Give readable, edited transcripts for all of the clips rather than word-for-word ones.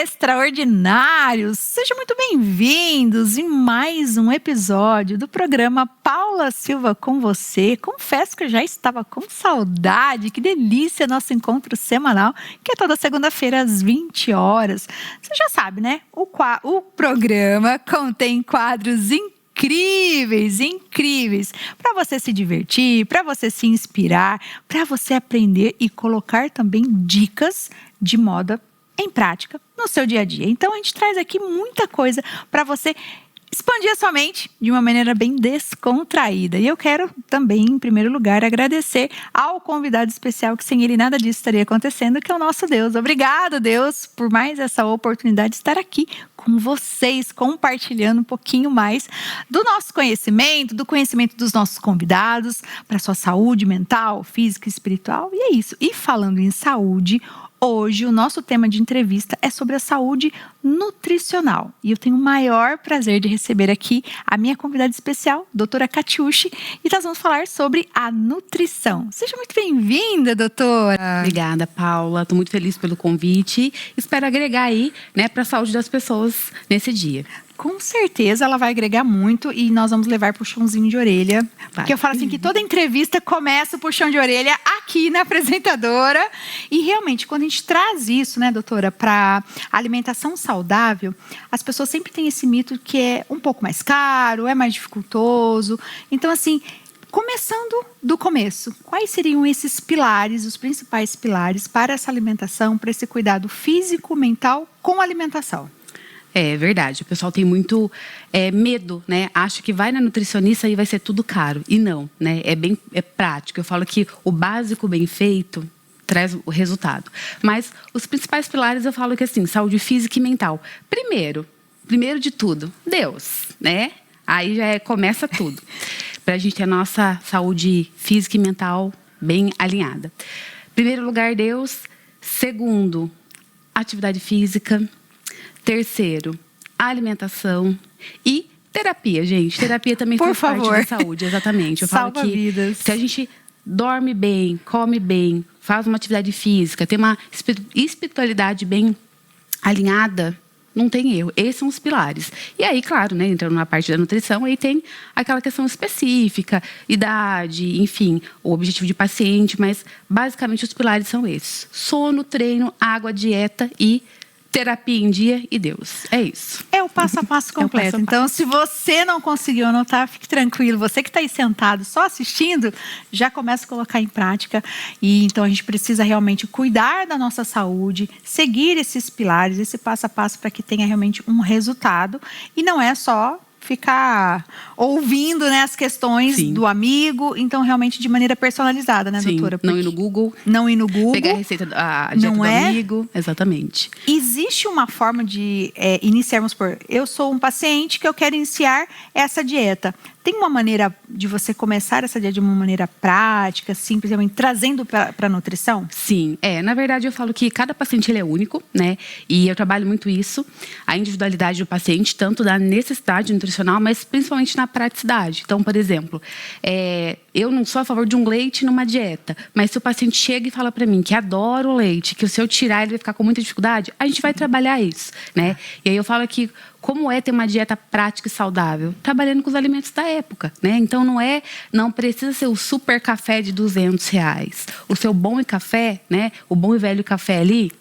extraordinários! Sejam muito bem-vindos em mais um episódio do programa Paula Silva com você. Confesso que eu já estava com saudade, que delícia nosso encontro semanal, que é toda segunda-feira às 20 horas. Você já sabe, né? O programa contém quadros incríveis, para você se divertir, para você se inspirar, para você aprender e colocar também dicas de moda em prática no seu dia a dia. Então a gente traz aqui muita coisa para você expandir a sua mente de uma maneira bem descontraída. E eu quero também, em primeiro lugar, agradecer ao convidado especial, que sem ele nada disso estaria acontecendo, que é o nosso Deus. Obrigado, Deus, por mais essa oportunidade de estar aqui com vocês, compartilhando um pouquinho mais do nosso conhecimento, do conhecimento dos nossos convidados, para a sua saúde mental, física e espiritual. E é isso. E falando em saúde, hoje o nosso tema de entrevista é sobre a saúde nutricional. E eu tenho o maior prazer de receber aqui a minha convidada especial, doutora Catiushi, e nós vamos falar sobre a nutrição. Seja muito bem-vinda, doutora. Obrigada, Paula. Estou muito feliz pelo convite. Espero agregar aí, para a saúde das pessoas nesse dia. Com certeza ela vai agregar muito e nós vamos levar puxãozinho de orelha. Porque eu falo assim que toda entrevista começa o puxão de orelha aqui na apresentadora. E realmente, quando a gente traz isso, né, doutora, para alimentação saudável, as pessoas sempre têm esse mito que é um pouco mais caro, é mais dificultoso. Então, assim, começando do começo, quais seriam esses pilares, os principais pilares para essa alimentação, para esse cuidado físico, mental com a alimentação? É verdade, o pessoal tem muito medo, né? Acha que vai na nutricionista e vai ser tudo caro. E não, né? É prático. Eu falo que o básico bem feito traz o resultado. Mas os principais pilares eu falo que assim, saúde física e mental. Primeiro de tudo, Deus, né? Aí já começa tudo. Para a gente ter a nossa saúde física e mental bem alinhada. Primeiro lugar, Deus. Segundo, atividade física. Terceiro, alimentação e terapia, gente. Terapia também faz parte da saúde, exatamente. Eu falo que se a gente dorme bem, come bem, faz uma atividade física, tem uma espiritualidade bem alinhada, não tem erro. Esses são os pilares. E aí, claro, né, entrando na parte da nutrição, aí tem aquela questão específica, idade, enfim, o objetivo de paciente, mas basicamente os pilares são esses. Sono, treino, água, dieta e terapia em dia e Deus. É isso. É o passo a passo completo. Então, se você não conseguiu anotar, fique tranquilo. Você que está aí sentado só assistindo, já começa a colocar em prática. E então a gente precisa realmente cuidar da nossa saúde, seguir esses pilares, esse passo a passo para que tenha realmente um resultado. E não é só ficar ouvindo, né, as questões do amigo, então realmente de maneira personalizada, né, doutora? Não ir no Google. Não ir no Google. Pegar a receita, a dieta do amigo. Exatamente. Existe uma forma de iniciarmos eu sou um paciente que eu quero iniciar essa dieta. Tem uma maneira de você começar essa dieta de uma maneira prática, simples, trazendo para a nutrição? Sim, na verdade eu falo que cada paciente ele é único, né? E eu trabalho muito isso, a individualidade do paciente, tanto da necessidade nutricional, mas principalmente na praticidade. Então, por exemplo, eu não sou a favor de um leite numa dieta, mas se o paciente chega e fala para mim que adora o leite, que se eu tirar ele vai ficar com muita dificuldade, a gente vai trabalhar isso, né? E aí eu falo que como é ter uma dieta prática e saudável? Trabalhando com os alimentos da época, né? Então não precisa ser o super café de R$200. O seu bom e café, né? O bom e velho café ali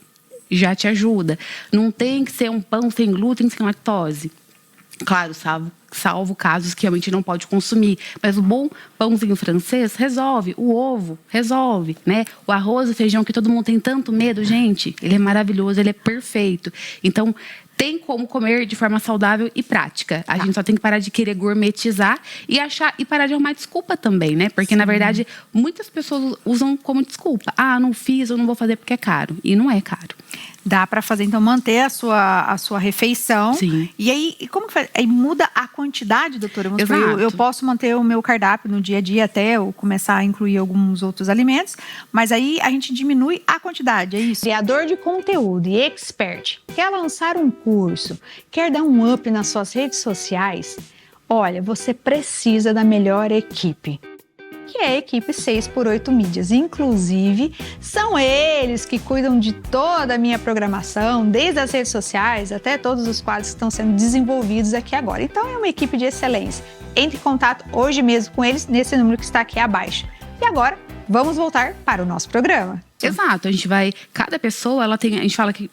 já te ajuda. Não tem que ser um pão sem glúten, sem lactose. Claro, salvo casos que realmente não pode consumir. Mas o bom pãozinho francês resolve. O ovo resolve, né? O arroz e feijão que todo mundo tem tanto medo, gente, ele é maravilhoso, ele é perfeito. Então, tem como comer de forma saudável e prática. A gente só tem que parar de querer gourmetizar e parar de arrumar desculpa também, né? Porque, na verdade, muitas pessoas usam como desculpa. Não fiz, eu não vou fazer porque é caro. E não é caro. Dá para fazer, então, manter a sua refeição. Sim. E aí, como que faz? Aí muda a quantidade, doutora? Eu posso manter o meu cardápio no dia a dia até eu começar a incluir alguns outros alimentos, mas aí a gente diminui a quantidade, é isso? Criador de conteúdo e expert, quer lançar um curso, quer dar um up nas suas redes sociais? Olha, você precisa da melhor equipe. que é a equipe 6x8 Mídias. Inclusive, são eles que cuidam de toda a minha programação, desde as redes sociais até todos os quadros que estão sendo desenvolvidos aqui agora. Então, é uma equipe de excelência. Entre em contato hoje mesmo com eles nesse número que está aqui abaixo. E agora, vamos voltar para o nosso programa. Exato, cada pessoa, a gente fala que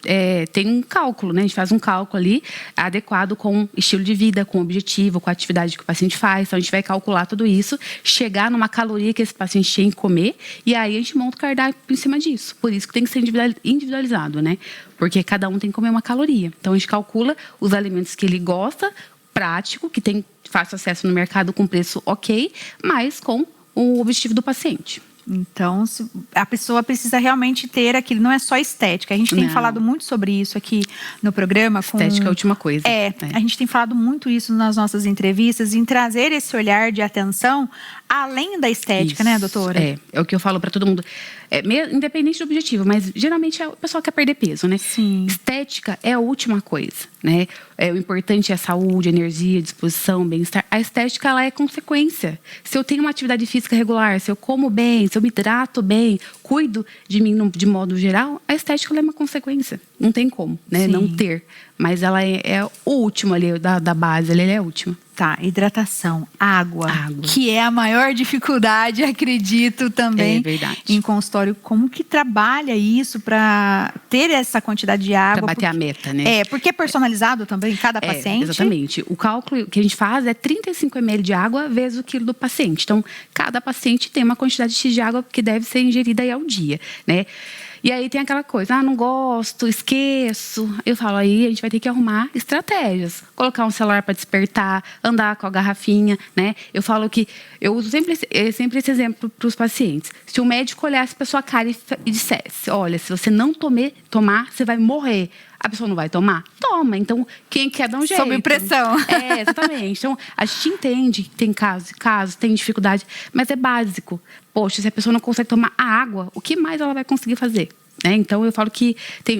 tem um cálculo, né? A gente faz um cálculo ali adequado com o estilo de vida, com o objetivo, com a atividade que o paciente faz. Então, a gente vai calcular tudo isso, chegar numa caloria que esse paciente tem que comer, e aí a gente monta o cardápio em cima disso. Por isso que tem que ser individualizado, né? Porque cada um tem que comer uma caloria. Então, a gente calcula os alimentos que ele gosta, prático, que tem fácil acesso no mercado com preço ok, mas com o objetivo do paciente. Então, a pessoa precisa realmente ter aquilo, não é só estética. A gente tem falado muito sobre isso aqui no programa. Estética é a última coisa. A gente tem falado muito isso nas nossas entrevistas, em trazer esse olhar de atenção além da estética, né, doutora? É o que eu falo para todo mundo. Independente do objetivo, mas geralmente o pessoal quer perder peso, né? Sim. Estética é a última coisa, né? O importante é a saúde, energia, disposição, bem-estar. A estética, ela é consequência. Se eu tenho uma atividade física regular, se eu como bem, se eu me hidrato bem, cuido de mim de modo geral, a estética ela é uma consequência. Não tem como, né? Sim. Não ter. Mas ela é o último ali, da base, ela é a última. Tá, hidratação, água, que é a maior dificuldade, acredito também, em consultório. Como que trabalha isso para ter essa quantidade de água? Para bater a meta, né? Porque é personalizado também, cada paciente? Exatamente. O cálculo que a gente faz é 35 ml de água vezes o quilo do paciente. Então, cada paciente tem uma quantidade X de água que deve ser ingerida aí ao dia, né? E aí tem aquela coisa, não gosto, esqueço. Eu falo, aí a gente vai ter que arrumar estratégias. Colocar um celular para despertar, andar com a garrafinha, né? Eu falo que, eu uso sempre esse exemplo para os pacientes. Se o médico olhasse para sua cara e dissesse, olha, se você não tomar, você vai morrer. A pessoa não vai tomar? Toma. Então, quem quer dar um jeito? Sob pressão. Exatamente. Então, a gente entende que tem casos, tem dificuldade, mas é básico. Poxa, se a pessoa não consegue tomar a água, o que mais ela vai conseguir fazer? Então, eu falo que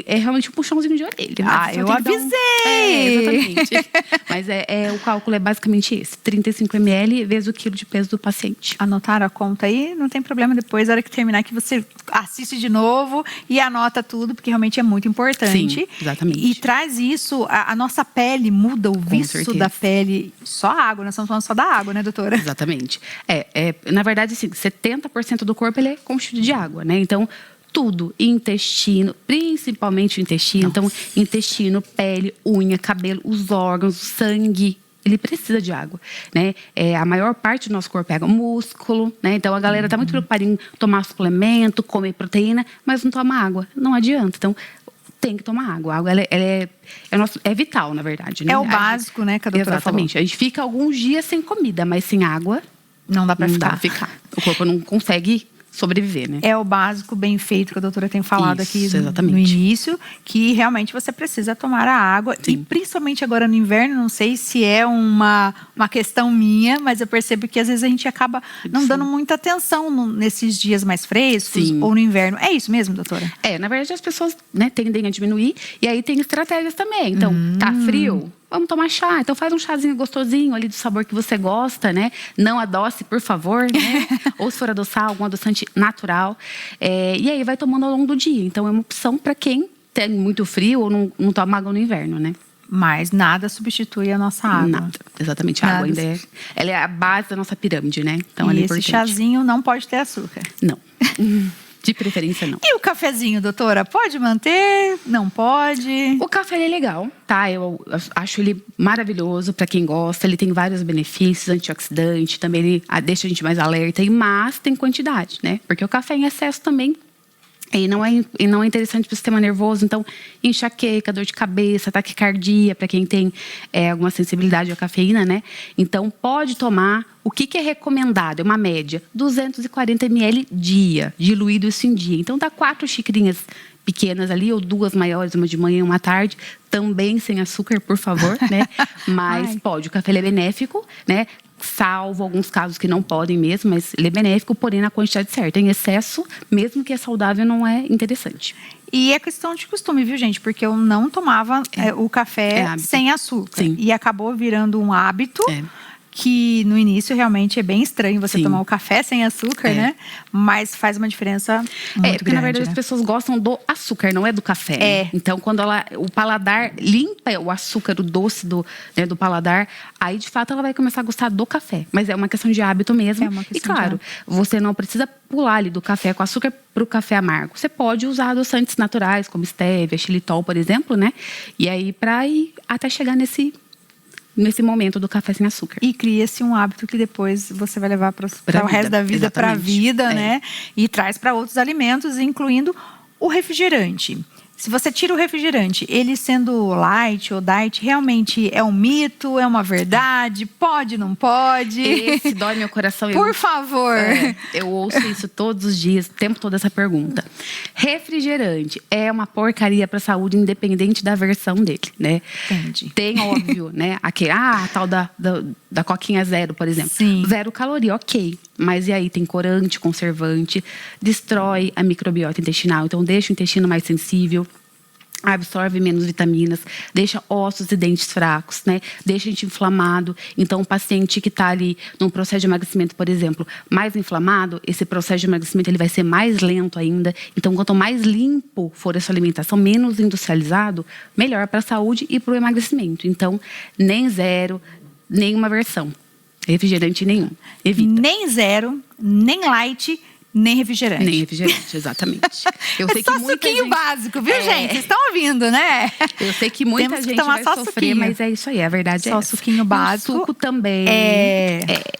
é realmente um puxãozinho de orelha. Eu avisei! Exatamente. Mas o cálculo é basicamente esse. 35 ml vezes o quilo de peso do paciente. Anotaram a conta aí? Não tem problema. Depois, na hora que terminar, que você assiste de novo e anota tudo, porque realmente é muito importante. Sim, exatamente. E traz isso, a nossa pele muda, o viço da pele. Só a água, nós estamos falando só da água, né, doutora? Exatamente. Na verdade, assim, 70% do corpo ele é constituído de água, né? Então, tudo, intestino, principalmente o intestino. Nossa. Então, intestino, pele, unha, cabelo, os órgãos, o sangue, ele precisa de água, né? A maior parte do nosso corpo é água, músculo, né? Então, a galera tá muito preocupada em tomar suplemento, comer proteína, mas não toma água. Não adianta. Então, tem que tomar água. A água, é vital, na verdade, né? É o básico, né, que a doutora Exatamente. falou. A gente fica alguns dias sem comida, mas sem água não dá para ficar. O corpo não consegue sobreviver, né? É o básico bem feito que a doutora tem falado aqui exatamente. No início, que realmente você precisa tomar a água. Sim. E principalmente agora no inverno, não sei se é uma questão minha, mas eu percebo que às vezes a gente acaba não dando muita atenção nesses dias mais frescos ou no inverno. É isso mesmo, doutora? Na verdade as pessoas, né, tendem a diminuir e aí tem estratégias também. Então, tá frio? Vamos tomar chá. Então faz um chazinho gostosinho ali do sabor que você gosta, né? Não adoce, por favor, né? Ou se for adoçar, algum adoçante natural. E aí vai tomando ao longo do dia. Então é uma opção para quem tem muito frio ou não toma água no inverno, né? Mas nada substitui a nossa água. Nada, exatamente. A água ainda ela é a base da nossa pirâmide, né? Então ela é importante. Esse chazinho não pode ter açúcar. Não. De preferência, não. E o cafezinho, doutora? Pode manter? Não pode? O café, ele é legal, tá? Eu acho ele maravilhoso para quem gosta. Ele tem vários benefícios, antioxidante. Também ele deixa a gente mais alerta. Mas tem quantidade, né? Porque o café em excesso também e não é interessante para o sistema nervoso. Então, enxaqueca, dor de cabeça, taquicardia, para quem tem alguma sensibilidade à cafeína, né? Então, pode tomar. O que é recomendado? É uma média, 240 ml dia, diluído isso em dia. Então, dá 4 xicrinhas pequenas ali, ou 2 maiores, uma de manhã e uma à tarde. Também sem açúcar, por favor, né? Mas pode. O café ele é benéfico, né? Salvo alguns casos que não podem mesmo, mas ele é benéfico, porém na quantidade certa. Em excesso, mesmo que é saudável, não é interessante. E é questão de costume, viu, gente? Porque eu não tomava o café sem açúcar. Sim. E acabou virando um hábito que no início realmente é bem estranho você Sim. tomar o café sem açúcar, né? Mas faz uma diferença muito Porque grande, na verdade né? as pessoas gostam do açúcar, não é do café. É. Então, quando o paladar limpa o açúcar, o doce do paladar, aí de fato ela vai começar a gostar do café. Mas é uma questão de hábito mesmo. É uma E questão de claro, você não precisa pular ali do café com açúcar para o café amargo. Você pode usar adoçantes naturais, como stevia, xilitol, por exemplo, né? E aí, para ir até chegar nesse momento do café sem açúcar. E cria-se um hábito que depois você vai levar para o vida, resto da vida, para a exatamente. vida, né? E traz para outros alimentos, incluindo o refrigerante. Se você tira o refrigerante, ele sendo light ou diet, realmente é um mito, é uma verdade? Pode, não pode? Esse dói meu coração. Por favor. Eu ouço isso todos os dias, o tempo todo essa pergunta. Refrigerante é uma porcaria para a saúde, independente da versão dele, né? Entendi. Tem, óbvio, né? A tal da coquinha zero, por exemplo. Sim. 0 caloria, ok. Mas e aí tem corante, conservante, destrói a microbiota intestinal. Então deixa o intestino mais sensível, absorve menos vitaminas, deixa ossos e dentes fracos, né? Deixa a gente inflamado. Então, o paciente que está ali num processo de emagrecimento, por exemplo, mais inflamado, esse processo de emagrecimento ele vai ser mais lento ainda. Então, quanto mais limpo for essa alimentação, menos industrializado, melhor para a saúde e para o emagrecimento. Então, nem zero, nenhuma versão. Refrigerante nenhum. Evita. Nem zero, nem light, nem refrigerante. Nem refrigerante, exatamente. Eu sei É só que muita suquinho gente... básico, viu, gente? Vocês estão ouvindo, né? Eu sei que muita Temos que gente tomar vai só sofrer, suquinho. mas é isso aí, a verdade Só é essa. suquinho básico. O suco também.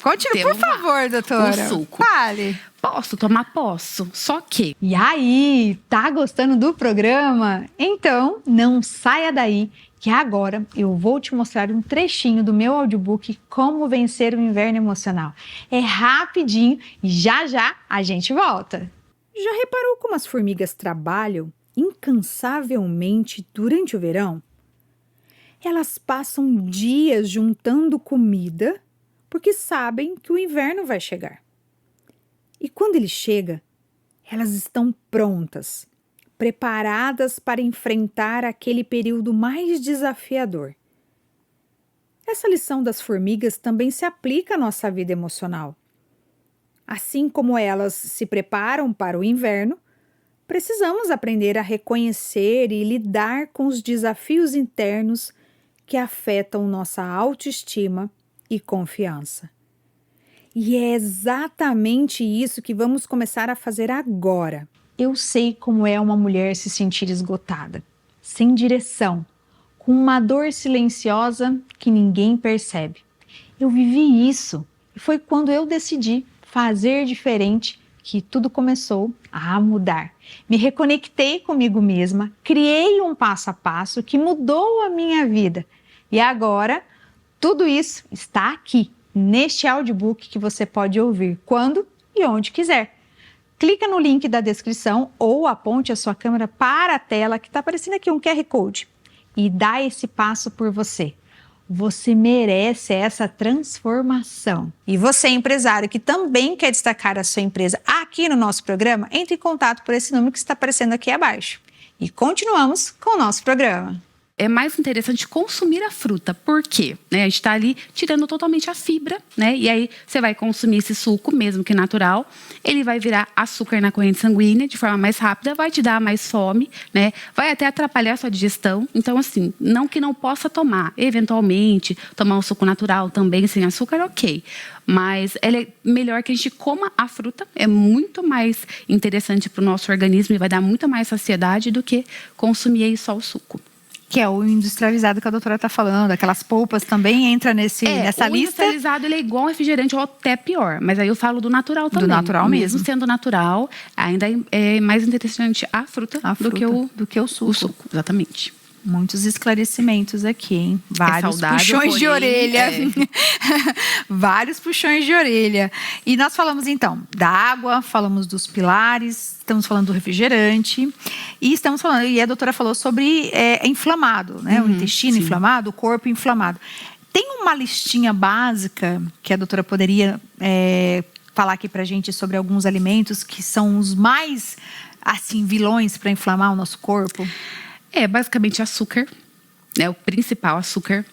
Continue, por temos lá. favor, doutora. O suco. Fale. Posso tomar? Posso. Só que... E aí, tá gostando do programa? Então, não saia daí, que agora eu vou te mostrar um trechinho do meu audiobook Como Vencer o Inverno Emocional. É rapidinho e já já a gente volta. Já reparou como as formigas trabalham incansavelmente durante o verão? Elas passam dias juntando comida porque sabem que o inverno vai chegar. E quando ele chega, elas estão prontas, preparadas para enfrentar aquele período mais desafiador. Essa lição das formigas também se aplica à nossa vida emocional. Assim como elas se preparam para o inverno, precisamos aprender a reconhecer e lidar com os desafios internos que afetam nossa autoestima e confiança. E é exatamente isso que vamos começar a fazer agora. Eu sei como é uma mulher se sentir esgotada, sem direção, com uma dor silenciosa que ninguém percebe. Eu vivi isso e foi quando eu decidi fazer diferente que tudo começou a mudar. Me reconectei comigo mesma, criei um passo a passo que mudou a minha vida. E agora, tudo isso está aqui, neste audiobook que você pode ouvir quando e onde quiser. Clica no link da descrição ou aponte a sua câmera para a tela que está aparecendo aqui um QR Code e dá esse passo por você. Você merece essa transformação. E você, empresário, que também quer destacar a sua empresa aqui no nosso programa, entre em contato por esse número que está aparecendo aqui abaixo. E continuamos com o nosso programa. É mais interessante consumir a fruta. Por quê? A gente está ali tirando totalmente a fibra, né? E aí você vai consumir esse suco, mesmo que natural. Ele vai virar açúcar na corrente sanguínea de forma mais rápida, vai te dar mais fome, né? Vai até atrapalhar a sua digestão. Então, assim, não que não possa tomar. Eventualmente, tomar um suco natural também sem açúcar, ok. Mas é melhor que a gente coma a fruta. É muito mais interessante para o nosso organismo e vai dar muito mais saciedade do que consumir aí só o suco. Que é o industrializado que a doutora está falando. Aquelas polpas também entra nessa o lista. industrializado ele é igual ao refrigerante ou até pior. Mas aí eu falo do natural também. Do natural mesmo. Sendo natural, ainda é mais interessante a fruta, do que o suco. O suco, exatamente. Muitos esclarecimentos aqui, hein? Vários saudável, puxões de orelha. Vários puxões de orelha. E nós falamos, então, da água, falamos dos pilares, estamos falando do refrigerante. E estamos falando, e a doutora falou sobre inflamado, né? O intestino inflamado, o corpo inflamado. Tem uma listinha básica que a doutora poderia falar aqui pra gente sobre alguns alimentos que são os mais, assim, vilões para inflamar o nosso corpo? Basicamente açúcar, né? O principal açúcar,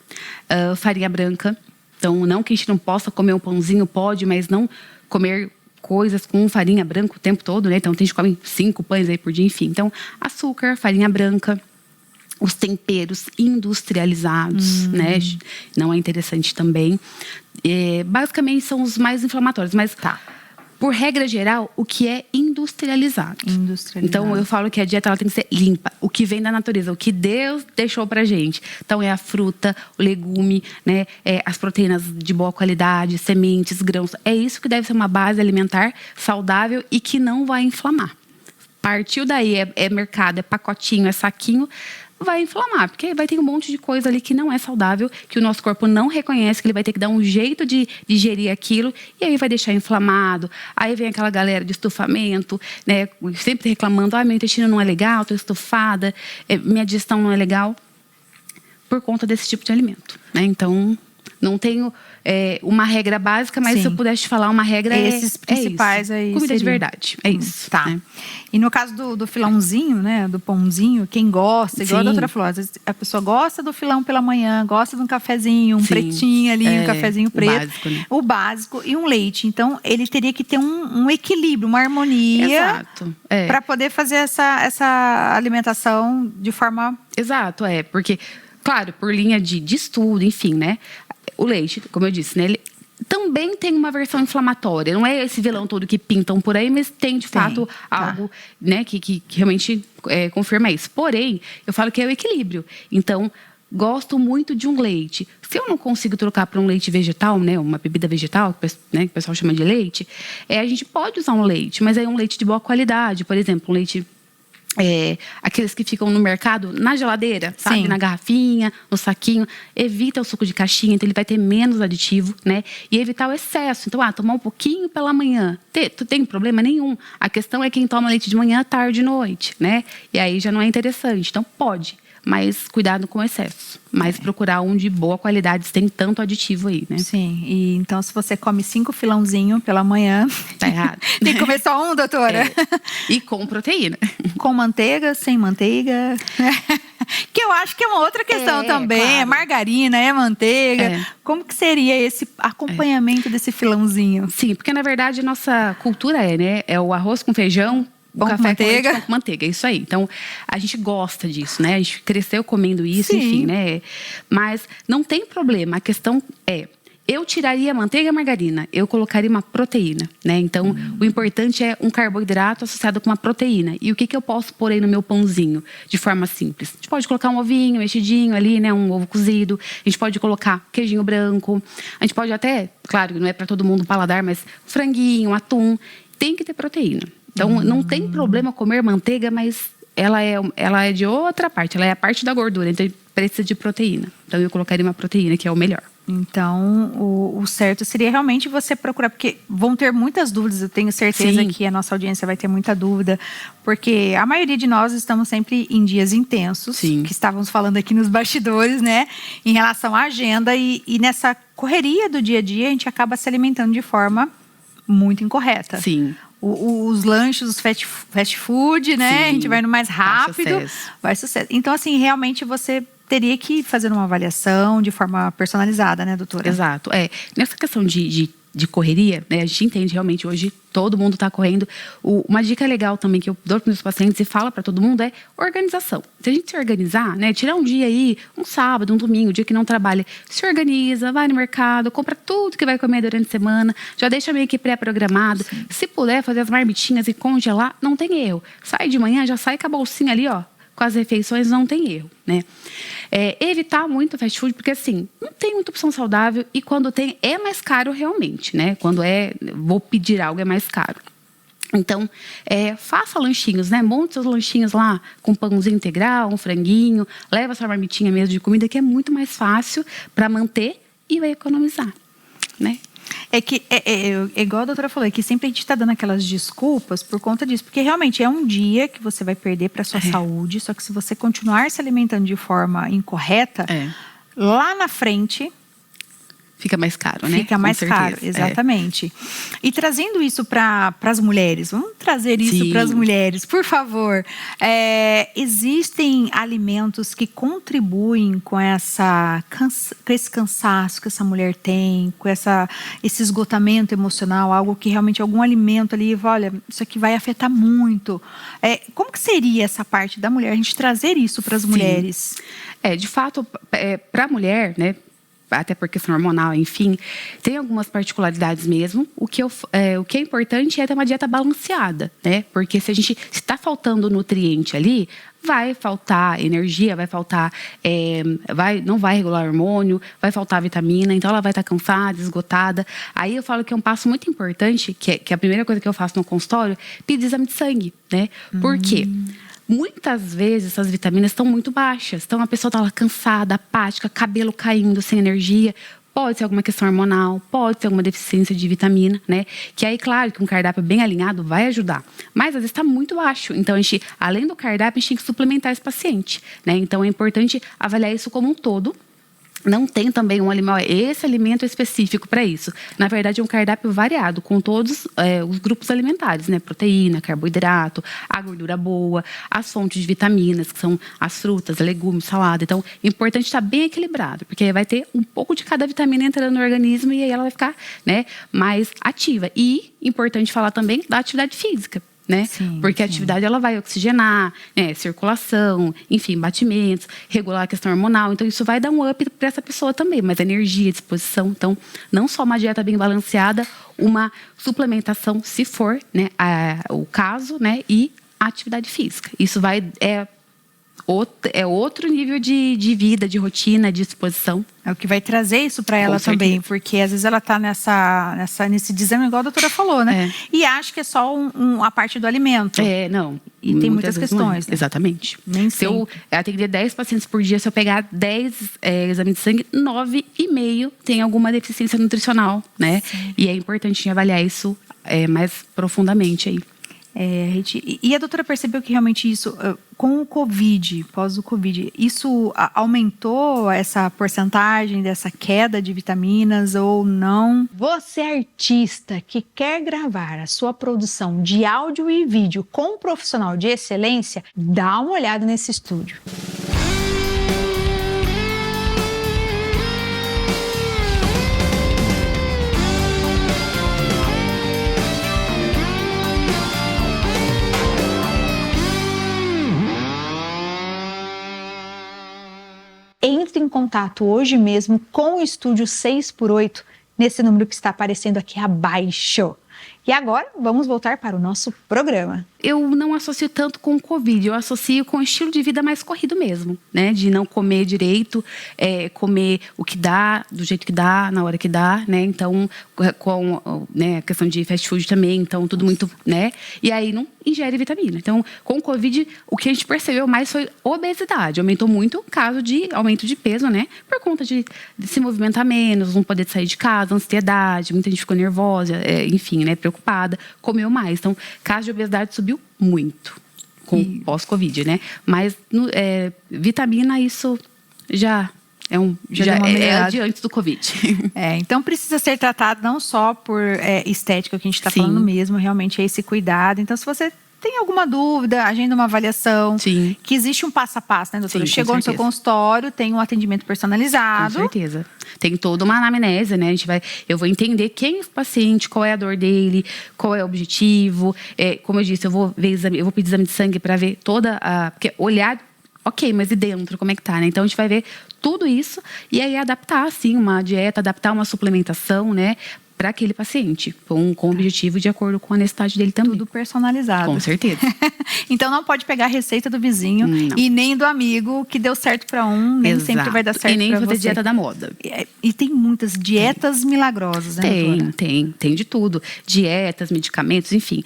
farinha branca, Então, não que a gente não possa comer um pãozinho, pode, mas não comer coisas com farinha branca o tempo todo, né? Então, tem gente que come 5 pães aí por dia, enfim. Então, açúcar, farinha branca, os temperos industrializados, né? Não é interessante também. Basicamente, são os mais inflamatórios, mas por regra geral, o que é industrializado. Então, eu falo que a dieta ela tem que ser limpa. O que vem da natureza, o que Deus deixou pra gente. Então, é a fruta, o legume, né? As proteínas de boa qualidade, sementes, grãos. É isso que deve ser uma base alimentar saudável e que não vai inflamar. Partiu daí, é mercado, é pacotinho, é saquinho, vai inflamar, porque vai ter um monte de coisa ali que não é saudável, que o nosso corpo não reconhece, que ele vai ter que dar um jeito de digerir aquilo, e aí vai deixar inflamado. Aí vem aquela galera de estufamento, né, sempre reclamando, meu intestino não é legal, estou estufada, minha digestão não é legal, por conta desse tipo de alimento, né? Então, não tenho uma regra básica, mas se eu pudesse te falar uma regra, esses principais isso. aí. Comida de verdade, é isso. Tá. Né? E no caso do filãozinho, né, do pãozinho, quem gosta, igual a doutora falou, às vezes a pessoa gosta do filão pela manhã, gosta de um cafezinho, um pretinho ali, um cafezinho preto. O básico, né? O básico e um leite. Então, ele teria que ter um equilíbrio, uma harmonia. Exato. Para poder fazer essa alimentação de forma... Exato, porque, claro, por linha de estudo, enfim, né? O leite, como eu disse, né? Ele também tem uma versão inflamatória. Não é esse vilão todo que pintam por aí, mas tem, de fato, algo, né, que realmente confirma isso. Porém, eu falo que é o equilíbrio. Então, gosto muito de um leite. Se eu não consigo trocar para um leite vegetal, né, uma bebida vegetal, né, que o pessoal chama de leite, a gente pode usar um leite, mas é um leite de boa qualidade. Por exemplo, um leite... aqueles que ficam no mercado, na geladeira, sabe? Na garrafinha, no saquinho. Evita o suco de caixinha, então ele vai ter menos aditivo, né? E evitar o excesso. Então, tomar um pouquinho pela manhã. Tu tem problema nenhum. A questão é quem toma leite de manhã, tarde e noite, né? E aí já não é interessante. Então, pode. Mas cuidado com o excesso. Mas procurar um de boa qualidade, sem tanto aditivo aí, né? Sim, e então se você come 5 filãozinhos pela manhã... Tá errado. Tem que comer só um, doutora? E com proteína. Com manteiga, sem manteiga... Que eu acho que é uma outra questão também. Claro. É margarina, é manteiga. Como que seria esse acompanhamento desse filãozinho? Sim, porque na verdade a nossa cultura né? É o arroz com feijão, o café manteiga. Com leite, com manteiga, é isso aí. Então, a gente gosta disso, né? A gente cresceu comendo isso, enfim, né? Mas não tem problema. A questão eu tiraria a manteiga e a margarina. Eu colocaria uma proteína, né? Então, o importante é um carboidrato associado com uma proteína. E o que eu posso pôr aí no meu pãozinho? De forma simples. A gente pode colocar um ovinho mexidinho ali, né? Um ovo cozido. A gente pode colocar queijinho branco. A gente pode até, claro, não é para todo mundo o paladar, mas franguinho, atum. Tem que ter proteína. Então, não tem problema comer manteiga, mas ela é de outra parte. Ela é a parte da gordura, então precisa de proteína. Então, eu colocaria uma proteína, que é o melhor. Então, o certo seria realmente você procurar, porque vão ter muitas dúvidas, eu tenho certeza que a nossa audiência vai ter muita dúvida, porque a maioria de nós estamos sempre em dias intensos, que estávamos falando aqui nos bastidores, né, em relação à agenda, e nessa correria do dia a dia, a gente acaba se alimentando de forma muito incorreta. Sim. Os lanches, os fast food, né, a gente vai no mais rápido, vai sucesso. Então, assim, realmente você teria que fazer uma avaliação de forma personalizada, né, doutora? Exato. Nessa questão de correria, né, a gente entende realmente hoje, todo mundo está correndo. Uma dica legal também que eu dou para os meus pacientes e falo para todo mundo é organização. Se a gente se organizar, né, tirar um dia aí, um sábado, um domingo, um dia que não trabalha, se organiza, vai no mercado, compra tudo que vai comer durante a semana, já deixa meio que pré-programado. Se puder fazer as marmitinhas e congelar, não tem erro. Sai de manhã, já sai com a bolsinha ali, com as refeições, não tem erro, né? Evitar muito fast food, porque assim, não tem muita opção saudável e quando tem, é mais caro realmente, né? Quando vou pedir algo, é mais caro. Então, faça lanchinhos, né? Monte seus lanchinhos lá com pãozinho integral, um franguinho, leva sua marmitinha mesmo de comida, que é muito mais fácil para manter e vai economizar, né? Igual a doutora falou, que sempre a gente está dando aquelas desculpas por conta disso, porque realmente é um dia que você vai perder para sua saúde, só que se você continuar se alimentando de forma incorreta, lá na frente fica mais caro, né? Fica mais caro, exatamente. E trazendo isso para as mulheres, vamos trazer isso para as mulheres, por favor. Existem alimentos que contribuem com esse cansaço que essa mulher tem, com esse esgotamento emocional, algo que realmente algum alimento ali, olha, isso aqui vai afetar muito. Como que seria essa parte da mulher, a gente trazer isso para as mulheres? De fato, para a mulher, né? Até por questão hormonal, enfim, tem algumas particularidades mesmo. O que é importante é ter uma dieta balanceada, né? Porque se está faltando nutriente ali, vai faltar energia, vai faltar, não vai regular hormônio, vai faltar vitamina, então ela vai estar cansada, esgotada. Aí eu falo que é um passo muito importante, que a primeira coisa que eu faço no consultório, pedir exame de sangue, né? Por quê? Muitas vezes essas vitaminas estão muito baixas. Então a pessoa está lá cansada, apática, cabelo caindo, sem energia. Pode ser alguma questão hormonal, pode ser alguma deficiência de vitamina, né? Que aí, claro, que um cardápio bem alinhado vai ajudar. Mas às vezes está muito baixo. Então, além do cardápio, a gente tem que suplementar esse paciente, né? Então é importante avaliar isso como um todo. Não tem também esse alimento específico para isso. Na verdade, é um cardápio variado, com todos os grupos alimentares, né? Proteína, carboidrato, a gordura boa, as fontes de vitaminas, que são as frutas, legumes, salada. Então, é importante estar bem equilibrado, porque aí vai ter um pouco de cada vitamina entrando no organismo e aí ela vai ficar, né, mais ativa. E, importante falar também da atividade física. Né? Porque a atividade ela vai oxigenar, né? Circulação, enfim, batimentos, regular a questão hormonal. Então, isso vai dar um up para essa pessoa também, mais energia, disposição. Então, não só uma dieta bem balanceada, uma suplementação, se for, né, o caso, né? E a atividade física. Isso é outro nível de vida, de rotina, de disposição. É o que vai trazer isso para ela também, porque às vezes ela está nesse desânimo, igual a doutora falou, né? E acha que é só a parte do alimento. Não. E tem muitas questões, né? Exatamente. Nem se eu atender 10 pacientes por dia, se eu pegar 10 exames de sangue, 9,5 tem alguma deficiência nutricional, né? Sim. E é importante avaliar isso mais profundamente aí. E a doutora percebeu que realmente isso, com o Covid, pós o Covid, isso aumentou essa porcentagem dessa queda de vitaminas ou não? Você artista que quer gravar a sua produção de áudio e vídeo com um profissional de excelência, dá uma olhada nesse estúdio. Entre em contato hoje mesmo com o Estúdio 6x8, nesse número que está aparecendo aqui abaixo. E agora, vamos voltar para o nosso programa. Eu não associo tanto com o Covid, eu associo com o estilo de vida mais corrido mesmo, né? De não comer direito, comer o que dá, do jeito que dá, na hora que dá, né? Então, com a questão de fast food também, então tudo muito, né? E aí não ingere vitamina. Então, com o Covid, o que a gente percebeu mais foi obesidade. Aumentou muito o caso de aumento de peso, né? Por conta de se movimentar menos, não poder sair de casa, ansiedade, muita gente ficou nervosa, enfim, né? Preocupada, comeu mais. Então, caso de obesidade subiu muito com pós-Covid, né? Mas vitamina, isso já é adiante do Covid. Então precisa ser tratado não só por estética, que a gente está falando mesmo, realmente é esse cuidado. Então, se você tem alguma dúvida, agenda uma avaliação. Sim. Que existe um passo a passo, né, doutora? Chegou no seu consultório, tem um atendimento personalizado. Com certeza. Tem toda uma anamnese, né? Eu vou entender quem é o paciente, qual é a dor dele, qual é o objetivo. Como eu disse, eu vou pedir exame de sangue para ver toda a... Porque olhar, ok, mas e dentro, como é que tá, né? Então, a gente vai ver tudo isso e aí adaptar, assim, uma dieta, adaptar uma suplementação, né? Para aquele paciente, com o objetivo de acordo com a necessidade dele também. Tudo personalizado. Com certeza. Então não pode pegar a receita do vizinho e nem do amigo que deu certo para um, nem sempre vai dar certo para você. E nem fazer dieta da moda. E tem muitas dietas milagrosas, né, doutora? Tem de tudo. Dietas, medicamentos, enfim.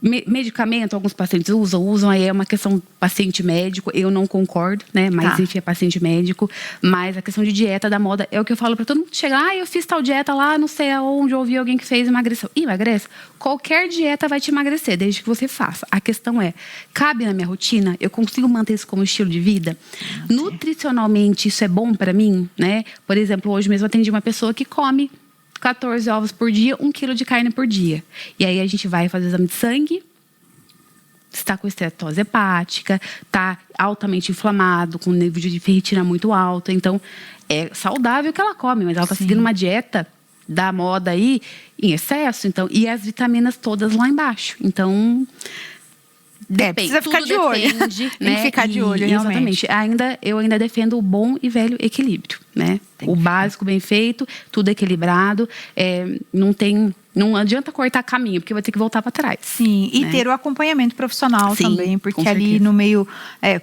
Medicamento, alguns pacientes usam, aí é uma questão paciente médico, eu não concordo, né? Mas enfim, é paciente médico. Mas a questão de dieta da moda é o que eu falo para todo mundo que chega, eu fiz tal dieta lá, não sei aonde, eu ouvi alguém que fez e emagreceu. Emagrece? Qualquer dieta vai te emagrecer, desde que você faça. A questão é, cabe na minha rotina? Eu consigo manter isso como estilo de vida? Nutricionalmente, isso é bom para mim, né? Por exemplo, hoje mesmo eu atendi uma pessoa que come 14 ovos por dia, 1 quilo de carne por dia. E aí a gente vai fazer exame de sangue, está com esteatose hepática, está altamente inflamado, com nível de ferritina muito alto. Então, é saudável que ela come, mas ela está seguindo uma dieta da moda aí em excesso. Então, e as vitaminas todas lá embaixo. Então, depende. Precisa ficar de olho. Depende, Tem que ficar de olho, realmente. Exatamente. Eu ainda defendo o bom e velho equilíbrio, né? O básico bem feito, tudo equilibrado. Não adianta cortar caminho, porque vai ter que voltar para trás. Sim, e ter o acompanhamento profissional também, porque ali no meio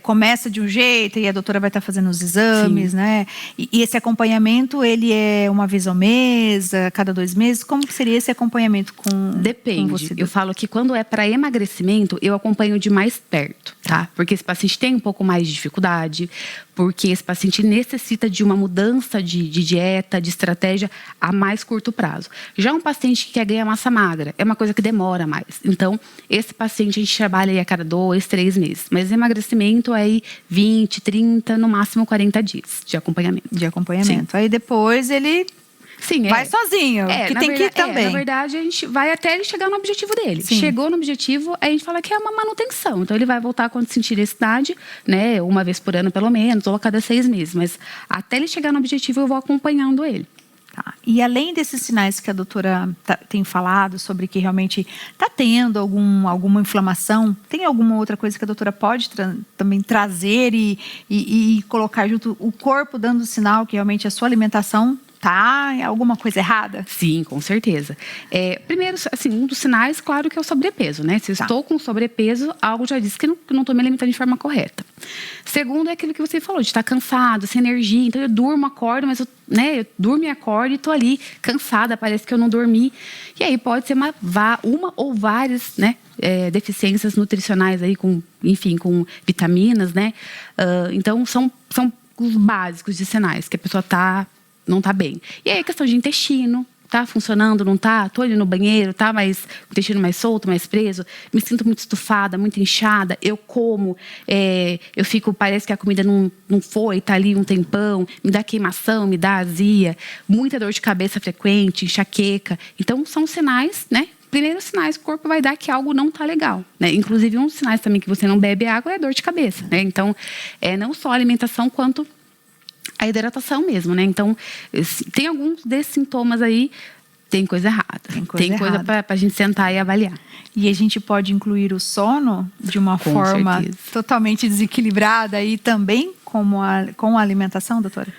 começa de um jeito e a doutora vai estar fazendo os exames, né? E esse acompanhamento, ele é uma vez ao mês, a cada 2 meses? Como que seria esse acompanhamento com Depende. Com você? Eu falo que quando é para emagrecimento, eu acompanho de mais perto, tá? Porque esse paciente tem um pouco mais de dificuldade, porque esse paciente necessita de uma mudança de dieta, de estratégia a mais curto prazo. Já um paciente que quer ganhar massa magra, é uma coisa que demora mais. Então, esse paciente a gente trabalha aí a cada 2, 3 meses. Mas emagrecimento aí 20, 30, no máximo 40 dias de acompanhamento. Sim. Aí depois ele vai sozinho, que tem que ir também. Na verdade, a gente vai até ele chegar no objetivo dele. Sim. Chegou no objetivo, a gente fala que é uma manutenção. Então, ele vai voltar quando sentir necessidade, né? 1 vez por ano, pelo menos, ou a cada 6 meses. Mas até ele chegar no objetivo, eu vou acompanhando ele. Tá. E além desses sinais que a doutora tem falado sobre que realmente está tendo alguma inflamação, tem alguma outra coisa que a doutora pode também trazer e colocar junto o corpo dando sinal que realmente a sua alimentação alguma coisa errada? Sim, com certeza. Primeiro, assim, um dos sinais, claro, que é o sobrepeso, né? Se eu estou com sobrepeso, algo já diz que não estou me alimentando de forma correta. Segundo, é aquilo que você falou, de estar cansado, sem energia. Então, eu durmo, acordo, mas eu durmo e acordo e estou ali cansada, parece que eu não dormi. E aí pode ser uma ou várias, né? Deficiências nutricionais aí, com vitaminas, né? Então, são os básicos de sinais que a pessoa não tá bem. E aí a questão de intestino, tá funcionando, não tá? Tô ali no banheiro, tá mais o intestino mais solto, mais preso, me sinto muito estufada, muito inchada, eu como, eu fico, parece que a comida não foi, tá ali um tempão, me dá queimação, me dá azia, muita dor de cabeça frequente, enxaqueca. Então são sinais, né? Primeiros sinais que o corpo vai dar que algo não tá legal, né? Inclusive um dos sinais também que você não bebe água é dor de cabeça, né? Então, não só a alimentação quanto a hidratação mesmo, né? Então, tem alguns desses sintomas aí, tem coisa errada. Tem coisa pra gente sentar e avaliar. E a gente pode incluir o sono de uma forma totalmente desequilibrada e também com a alimentação, doutora?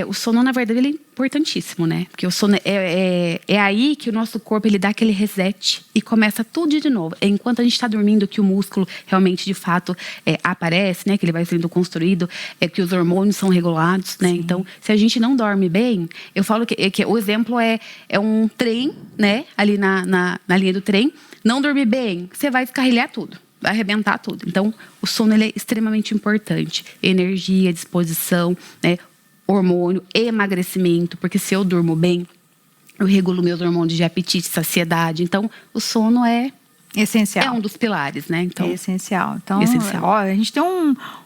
O sono, na verdade, ele é importantíssimo, né? Porque o sono é aí que o nosso corpo ele dá aquele reset e começa tudo de novo. É enquanto a gente está dormindo que o músculo realmente, de fato, aparece, né? Que ele vai sendo construído, que os hormônios são regulados, né? Sim. Então, se a gente não dorme bem, eu falo que o exemplo é um trem, né? Ali na linha do trem. Não dormir bem, você vai descarrilhar tudo. Vai arrebentar tudo. Então, o sono ele é extremamente importante. Energia, disposição, né? Hormônio, emagrecimento, porque se eu durmo bem, eu regulo meus hormônios de apetite, saciedade. Então, o sono é essencial. É um dos pilares, né? Então, é essencial. Então, a gente tem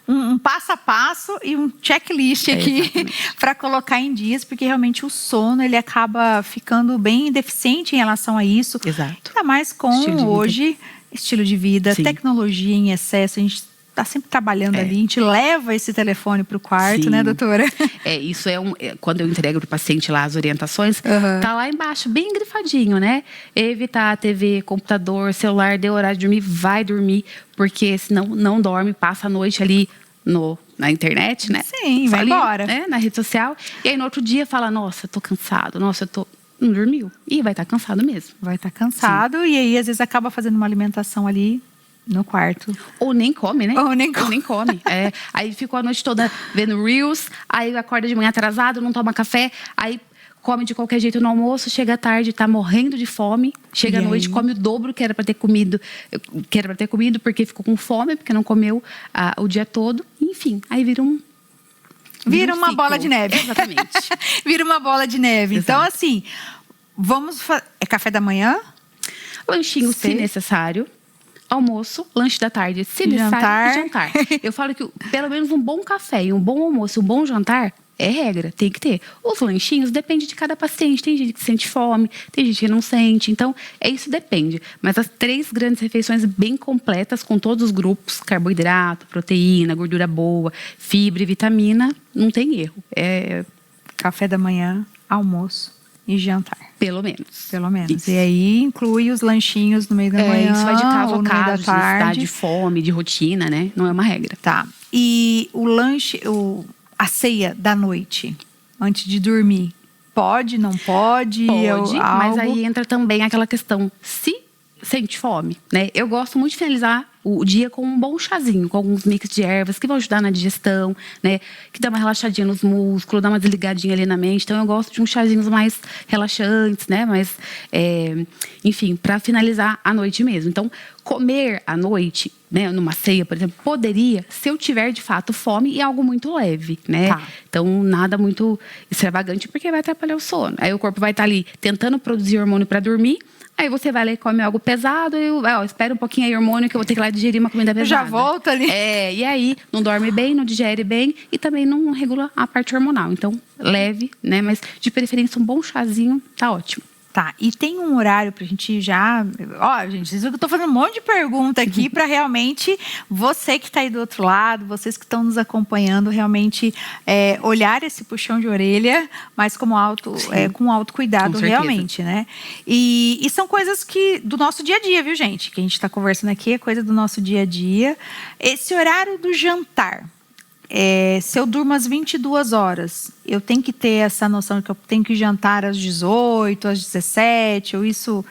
um passo a passo e um checklist aqui para colocar em dias, porque realmente o sono ele acaba ficando bem deficiente em relação a isso. Exato. Ainda mais com estilo de vida, sim, tecnologia em excesso, a gente está sempre trabalhando ali, a gente leva esse telefone para o quarto, sim, né, doutora? Isso quando eu entrego para o paciente lá as orientações, tá lá embaixo, bem grifadinho, né? Evitar a TV, computador, celular, deu horário de dormir, vai dormir, porque senão não dorme, passa a noite ali na internet, né? Sim, vai embora. Né? Na rede social. E aí no outro dia fala, nossa, eu tô cansado, não dormiu. E vai estar cansado mesmo. Vai estar cansado, sim, e aí às vezes acaba fazendo uma alimentação ali no quarto. Ou nem come, né? Ou nem come. Aí ficou a noite toda vendo Reels, aí acorda de manhã atrasado, não toma café, aí come de qualquer jeito no almoço, chega à tarde, tá morrendo de fome, chega à noite, come o dobro que era para ter comido, porque ficou com fome, porque não comeu o dia todo. Enfim, aí vira uma bola de neve. Exatamente. Vira uma bola de neve. Exato. Então, assim, é café da manhã? Lanchinho, se necessário. Almoço, lanche da tarde, se necessário, jantar. Eu falo que pelo menos um bom café e um bom almoço, um bom jantar é regra, tem que ter. Os lanchinhos depende de cada paciente. Tem gente que sente fome, tem gente que não sente. Então, isso depende. Mas as 3 grandes refeições bem completas, com todos os grupos, carboidrato, proteína, gordura boa, fibra e vitamina, não tem erro. É café da manhã, almoço e jantar. Pelo menos. Pelo menos. Isso. E aí inclui os lanchinhos no meio da manhã. Isso vai de caso ou a no meio da caso, de necessidade tarde. de fome, de rotina, né? Não é uma regra. Tá. E o lanche, a ceia da noite, antes de dormir, pode, não pode? Pode, mas aí entra também aquela questão, se sente fome, né? Eu gosto muito de finalizar o dia com um bom chazinho, com alguns mix de ervas que vão ajudar na digestão, né? Que dá uma relaxadinha nos músculos, dá uma desligadinha ali na mente. Então, eu gosto de uns chazinhos mais relaxantes, né? Mas, enfim, para finalizar a noite mesmo. Então, comer à noite, né? Numa ceia, por exemplo, poderia, se eu tiver de fato fome, e algo muito leve, né? Tá. Então, nada muito extravagante, porque vai atrapalhar o sono. Aí o corpo vai estar ali tentando produzir hormônio para dormir. Aí você vai lá e come algo pesado e espera um pouquinho aí, hormônio, que eu vou ter que ir lá digerir uma comida pesada. Já volta ali. E aí não dorme bem, não digere bem e também não regula a parte hormonal. Então, leve, né? Mas de preferência um bom chazinho, tá ótimo. Tá, e tem um horário pra gente já... gente, vocês viram que eu tô fazendo um monte de pergunta aqui para realmente você que tá aí do outro lado, vocês que estão nos acompanhando, realmente olhar esse puxão de orelha, mas com autocuidado, realmente, né? E são coisas do nosso dia a dia, viu, gente? Que a gente tá conversando aqui, é coisa do nosso dia a dia. Esse horário do jantar... se eu durmo às 22 horas, eu tenho que ter essa noção de que eu tenho que jantar às 18, às 17, ou isso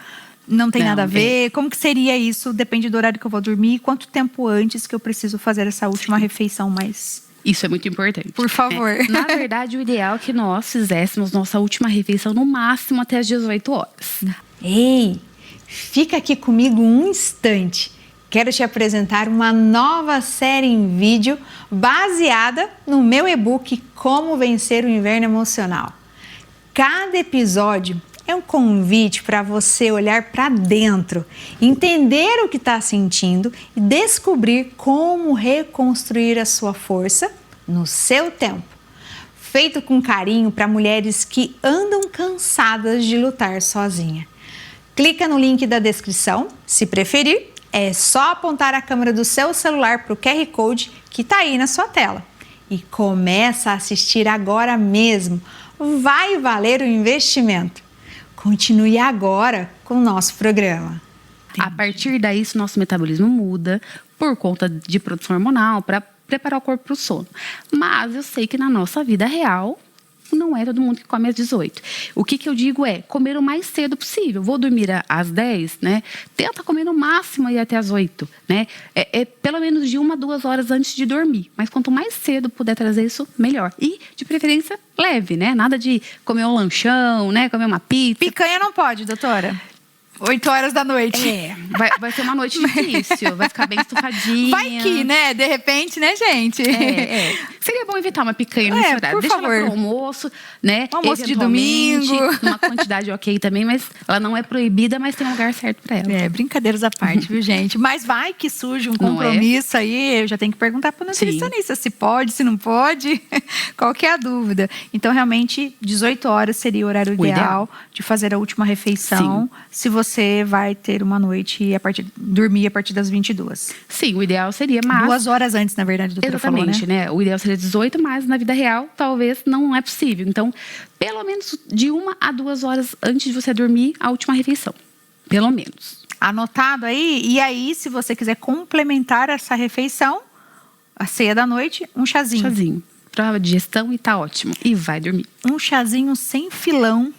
não tem nada a ver? Como que seria isso? Depende do horário que eu vou dormir e quanto tempo antes que eu preciso fazer essa última refeição mais... Isso é muito importante. Por favor. Na verdade, o ideal é que nós fizéssemos nossa última refeição no máximo até às 18 horas. Ei, fica aqui comigo um instante. Quero te apresentar uma nova série em vídeo baseada no meu e-book Como Vencer o Inverno Emocional. Cada episódio é um convite para você olhar para dentro, entender o que está sentindo e descobrir como reconstruir a sua força no seu tempo. Feito com carinho para mulheres que andam cansadas de lutar sozinha. Clica no link da descrição, se preferir. É só apontar a câmera do seu celular para o QR Code que está aí na sua tela. E começa a assistir agora mesmo. Vai valer o investimento. Continue agora com o nosso programa. A partir daí, nosso metabolismo muda por conta de produção hormonal para preparar o corpo para o sono. Mas eu sei que na nossa vida real... não é todo mundo que come às 18. O que eu digo é comer o mais cedo possível. Vou dormir às 10, né? Tenta comer no máximo ir até às 8, né? Pelo menos de 1 a 2 horas antes de dormir. Mas quanto mais cedo puder trazer isso, melhor. E, de preferência, leve, né? Nada de comer um lanchão, né? Comer uma pizza. Picanha não pode, doutora? 8 horas da noite. Vai ser uma noite difícil. Vai ficar bem estufadinha. Vai que, né? De repente, né, gente? Seria bom evitar uma picanha nesse horário. Deixa ela pro almoço, né? Almoço de domingo. Uma quantidade ok também, mas ela não é proibida, mas tem um lugar certo para ela. Brincadeiras à parte, viu, gente? Mas vai que surge um compromisso aí, eu já tenho que perguntar para o nutricionista se pode, se não pode. Qual que é a dúvida? Então, realmente, 18 horas seria o horário ideal de fazer a última refeição. Se você vai ter uma noite e dormir a partir das 22. Sim, o ideal seria mais... 2 horas antes, na verdade, a doutora falou, né? O ideal seria 18, mas na vida real, talvez não é possível. Então, pelo menos de 1 a 2 horas antes de você dormir, a última refeição. Pelo menos. Anotado aí? E aí, se você quiser complementar essa refeição, a ceia da noite, um chazinho. Chazinho. Pra digestão e tá ótimo. E vai dormir. Um chazinho sem filão.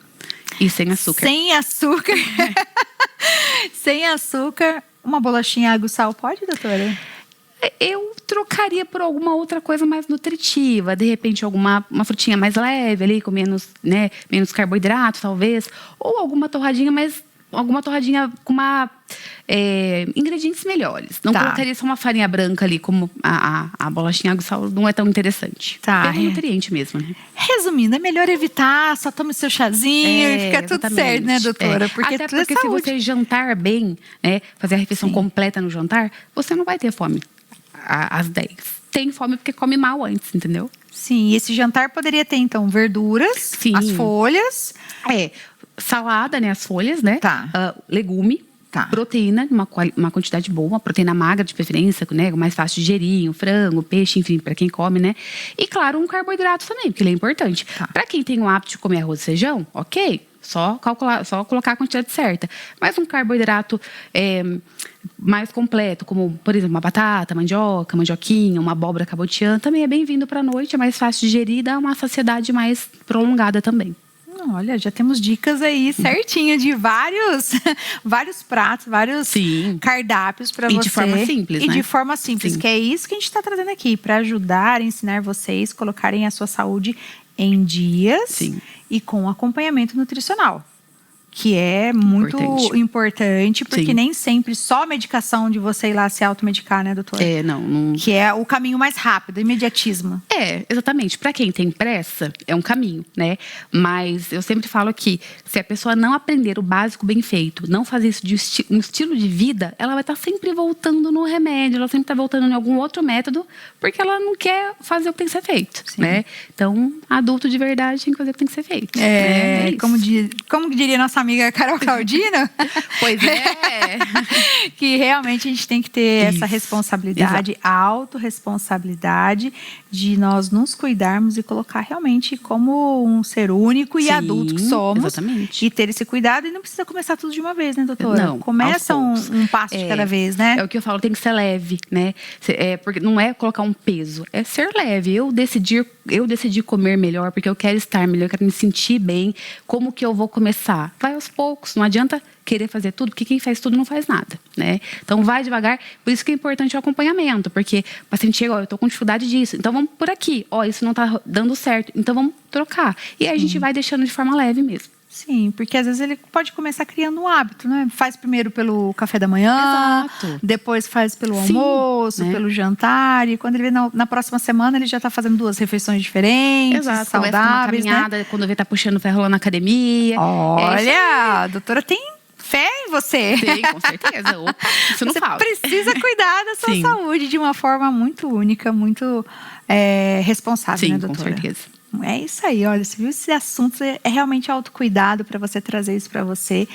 E sem açúcar. Sem açúcar. Sem açúcar. Uma bolachinha água e sal, pode, doutora? Eu trocaria por alguma outra coisa mais nutritiva, de repente uma frutinha mais leve ali, com menos, né, menos carboidrato, talvez, ou alguma torradinha com ingredientes melhores. Não colocaria só uma farinha branca ali, como a bolachinha água e sal não é tão interessante. Pelo nutriente mesmo, né? Resumindo, é melhor evitar, só tome seu chazinho e fica tudo certo, né, doutora? Porque até porque se você jantar bem, né, fazer a refeição completa no jantar, você não vai ter fome às 10. Tem fome porque come mal antes, entendeu? Sim, e esse jantar poderia ter, então, verduras, as folhas. Salada, né, as folhas, né? Legume. Proteína, uma quantidade boa, uma proteína magra de preferência, né? Mais fácil de digerir, um frango, peixe, enfim, para quem come, né? E claro, um carboidrato também, porque ele é importante. Para quem tem o hábito de comer arroz e feijão, ok, só colocar a quantidade certa. Mas um carboidrato mais completo, como, por exemplo, uma batata, mandioquinha, uma abóbora cabotiã, também é bem-vindo para a noite, é mais fácil de digerir e dá uma saciedade mais prolongada também. Olha, já temos dicas aí certinho de vários pratos, vários cardápios para você. E de forma simples, E né? de forma simples, que é isso que a gente está trazendo aqui, para ajudar, ensinar vocês a colocarem a sua saúde em dias e com acompanhamento nutricional. Que é muito importante porque nem sempre só a medicação de você ir lá se automedicar, né, doutora? Não. Que é o caminho mais rápido, imediatismo. Exatamente. Para quem tem pressa, é um caminho, né? Mas eu sempre falo que se a pessoa não aprender o básico bem feito, não fazer isso de um estilo de vida, ela vai estar sempre voltando no remédio, ela sempre está voltando em algum outro método, porque ela não quer fazer o que tem que ser feito, né? Então, adulto de verdade tem que fazer o que tem que ser feito. Como diria nossa amiga Carol Caldino. Pois é. Que realmente a gente tem que ter essa responsabilidade, a autorresponsabilidade de nós nos cuidarmos e colocar realmente como um ser único e adulto que somos. Exatamente. E ter esse cuidado. E não precisa começar tudo de uma vez, né, doutora? Não, começa um passo de cada vez, né? É o que eu falo, tem que ser leve, né? Porque não é colocar um peso, é ser leve. Eu decidi comer melhor porque eu quero estar melhor, eu quero me sentir bem. Como que eu vou começar? Vai aos poucos, não adianta querer fazer tudo, porque quem faz tudo não faz nada, né? Então vai devagar, por isso que é importante o acompanhamento, porque o paciente chega, eu tô com dificuldade disso, então vamos por aqui, isso não tá dando certo, então vamos trocar. E aí a gente vai deixando de forma leve mesmo. Sim, porque às vezes ele pode começar criando um hábito, né? Faz primeiro pelo café da manhã, depois faz pelo almoço, pelo jantar, e quando ele vê na próxima semana, ele já está fazendo 2 refeições diferentes, saudáveis, uma caminhada, né? Quando vê tá puxando ferro lá na academia. Olha, a doutora tem fé em você. Tem, com certeza. Isso não falta. Você precisa cuidar da sua saúde de uma forma muito única, muito responsável, né, doutora? Com certeza. É isso aí, olha, você viu esse assunto, é realmente autocuidado para você trazer isso para você.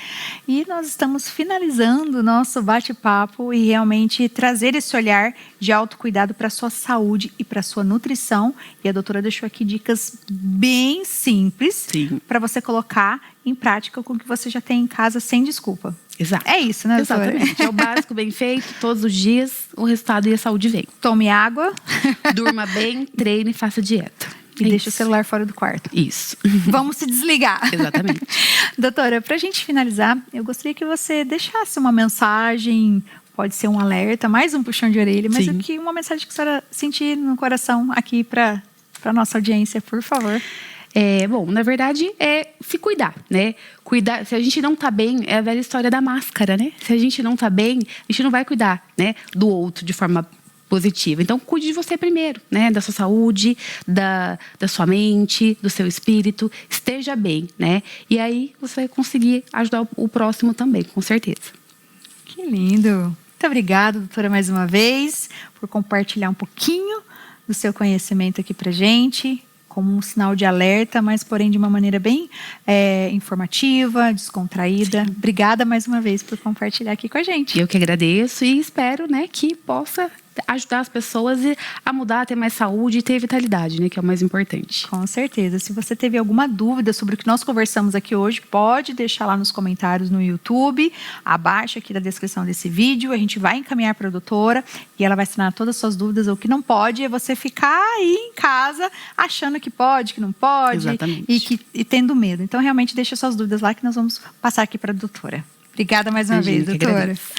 E nós estamos finalizando o nosso bate-papo e realmente trazer esse olhar de autocuidado para a sua saúde e para a sua nutrição. E a doutora deixou aqui dicas bem simples para você colocar em prática com o que você já tem em casa sem desculpa. Exato. É isso, né, doutora? Exatamente. É o básico bem feito, todos os dias, o resultado e a saúde vem. Tome água. Durma bem, treine e faça dieta. E deixa o celular fora do quarto. Isso. Vamos se desligar. Exatamente. Doutora, para a gente finalizar, eu gostaria que você deixasse uma mensagem, pode ser um alerta, mais um puxão de orelha, mas uma mensagem que a senhora sentir no coração aqui para a nossa audiência, por favor. Bom, na verdade, se cuidar, né? Cuidar, se a gente não tá bem, é a velha história da máscara, né? Se a gente não tá bem, a gente não vai cuidar, né, do outro de forma positiva. Então, cuide de você primeiro, né? Da sua saúde, da sua mente, do seu espírito. Esteja bem, né? E aí, você vai conseguir ajudar o próximo também, com certeza. Que lindo! Muito obrigada, doutora, mais uma vez, por compartilhar um pouquinho do seu conhecimento aqui pra gente, como um sinal de alerta, mas porém de uma maneira bem informativa, descontraída. Obrigada mais uma vez por compartilhar aqui com a gente. Eu que agradeço e espero, né, que possa ajudar as pessoas a mudar, a ter mais saúde e ter vitalidade, né, que é o mais importante. Com certeza. Se você teve alguma dúvida sobre o que nós conversamos aqui hoje, pode deixar lá nos comentários no YouTube, abaixo aqui da descrição desse vídeo. A gente vai encaminhar para a doutora e ela vai sanar todas as suas dúvidas. O que não pode é você ficar aí em casa achando que pode, que não pode. Exatamente. E tendo medo. Então, realmente, deixa suas dúvidas lá que nós vamos passar aqui para a doutora. Obrigada mais uma vez, Imagina, que doutora. agradeço.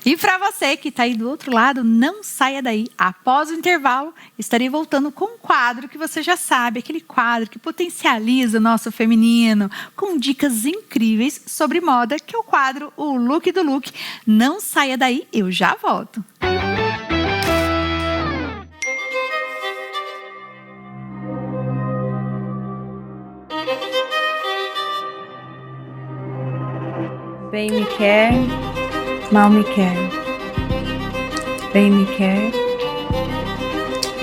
E para você que está aí do outro lado, não saia daí. Após o intervalo, estarei voltando com um quadro que você já sabe, aquele quadro que potencializa o nosso feminino, com dicas incríveis sobre moda, que é o quadro O Look do Look. Não saia daí, eu já volto. Bem me quer, mal me quer. Bem me quer,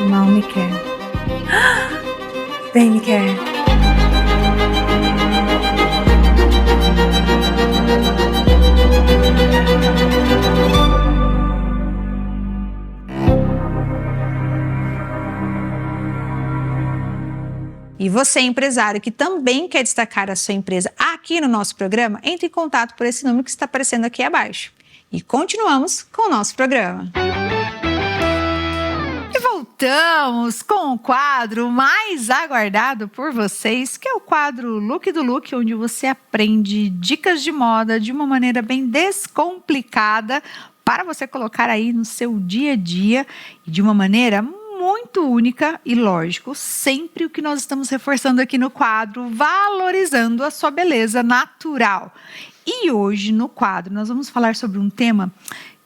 mal me quer. Bem me quer. E você, empresário, que também quer destacar a sua empresa aqui no nosso programa, entre em contato por esse número que está aparecendo aqui abaixo. E continuamos com o nosso programa. E voltamos com o quadro mais aguardado por vocês, que é o quadro Look do Look, onde você aprende dicas de moda de uma maneira bem descomplicada para você colocar aí no seu dia a dia e de uma maneira muito única e, lógico, sempre o que nós estamos reforçando aqui no quadro, valorizando a sua beleza natural. E hoje, no quadro, nós vamos falar sobre um tema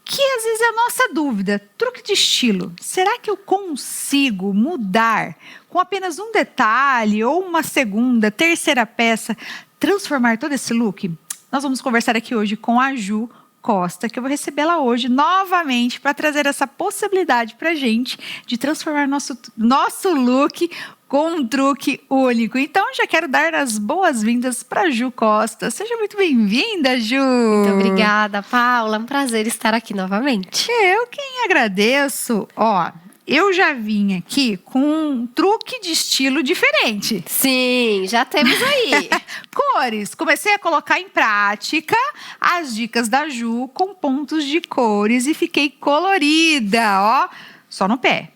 que às vezes é a nossa dúvida, truque de estilo. Será que eu consigo mudar com apenas um detalhe ou uma segunda, terceira peça, transformar todo esse look? Nós vamos conversar aqui hoje com a Ju Costa, que eu vou recebê-la hoje novamente para trazer essa possibilidade para a gente de transformar nosso look com um truque único. Então, já quero dar as boas-vindas para Ju Costa. Seja muito bem-vinda, Ju! Muito obrigada, Paula. É um prazer estar aqui novamente. Eu quem agradeço. Ó, eu já vim aqui com um truque de estilo diferente. Sim, já temos aí. Cores. Comecei a colocar em prática as dicas da Ju com pontos de cores e fiquei colorida, ó. Só no pé.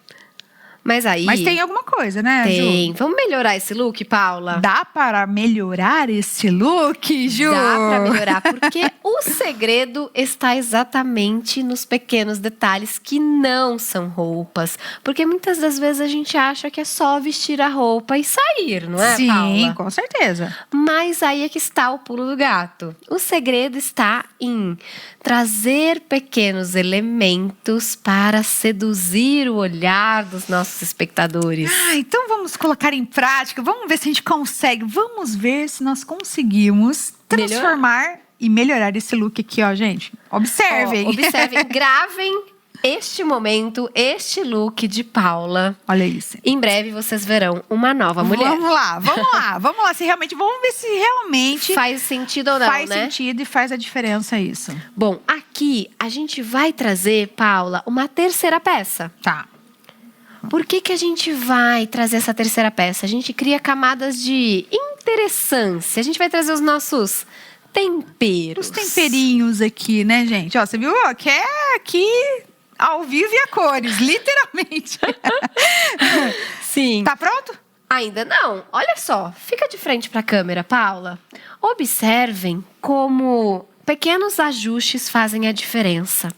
Mas aí... Mas tem alguma coisa, né, Tem. Ju? Vamos melhorar esse look, Paula? Dá para melhorar esse look, Ju? Dá pra melhorar, porque o segredo está exatamente nos pequenos detalhes que não são roupas. Porque muitas das vezes a gente acha que é só vestir a roupa e sair, não é, Sim, Paula? com certeza. Mas aí é que está o pulo do gato. O segredo está em trazer pequenos elementos para seduzir o olhar dos nossos espectadores. Ah, então vamos colocar em prática. Vamos ver se a gente consegue. Vamos ver se nós conseguimos transformar e melhorar esse look aqui, ó, gente. Observem. Ó, observem, gravem este momento, este look de Paula. Olha isso. Em breve vocês verão uma nova mulher. Vamos lá. Vamos ver se realmente Faz sentido ou não, faz né? sentido e faz a diferença isso. Bom, aqui a gente vai trazer, Paula, uma terceira peça. Tá. Por que a gente vai trazer essa terceira peça? A gente cria camadas de interessância. A gente vai trazer os nossos temperos. Os temperinhos aqui, né, gente? Ó, você viu? Ó, que é aqui ao vivo e a cores, literalmente. Sim. Tá pronto? Ainda não. Olha só, fica de frente para a câmera, Paula. Observem como pequenos ajustes fazem a diferença.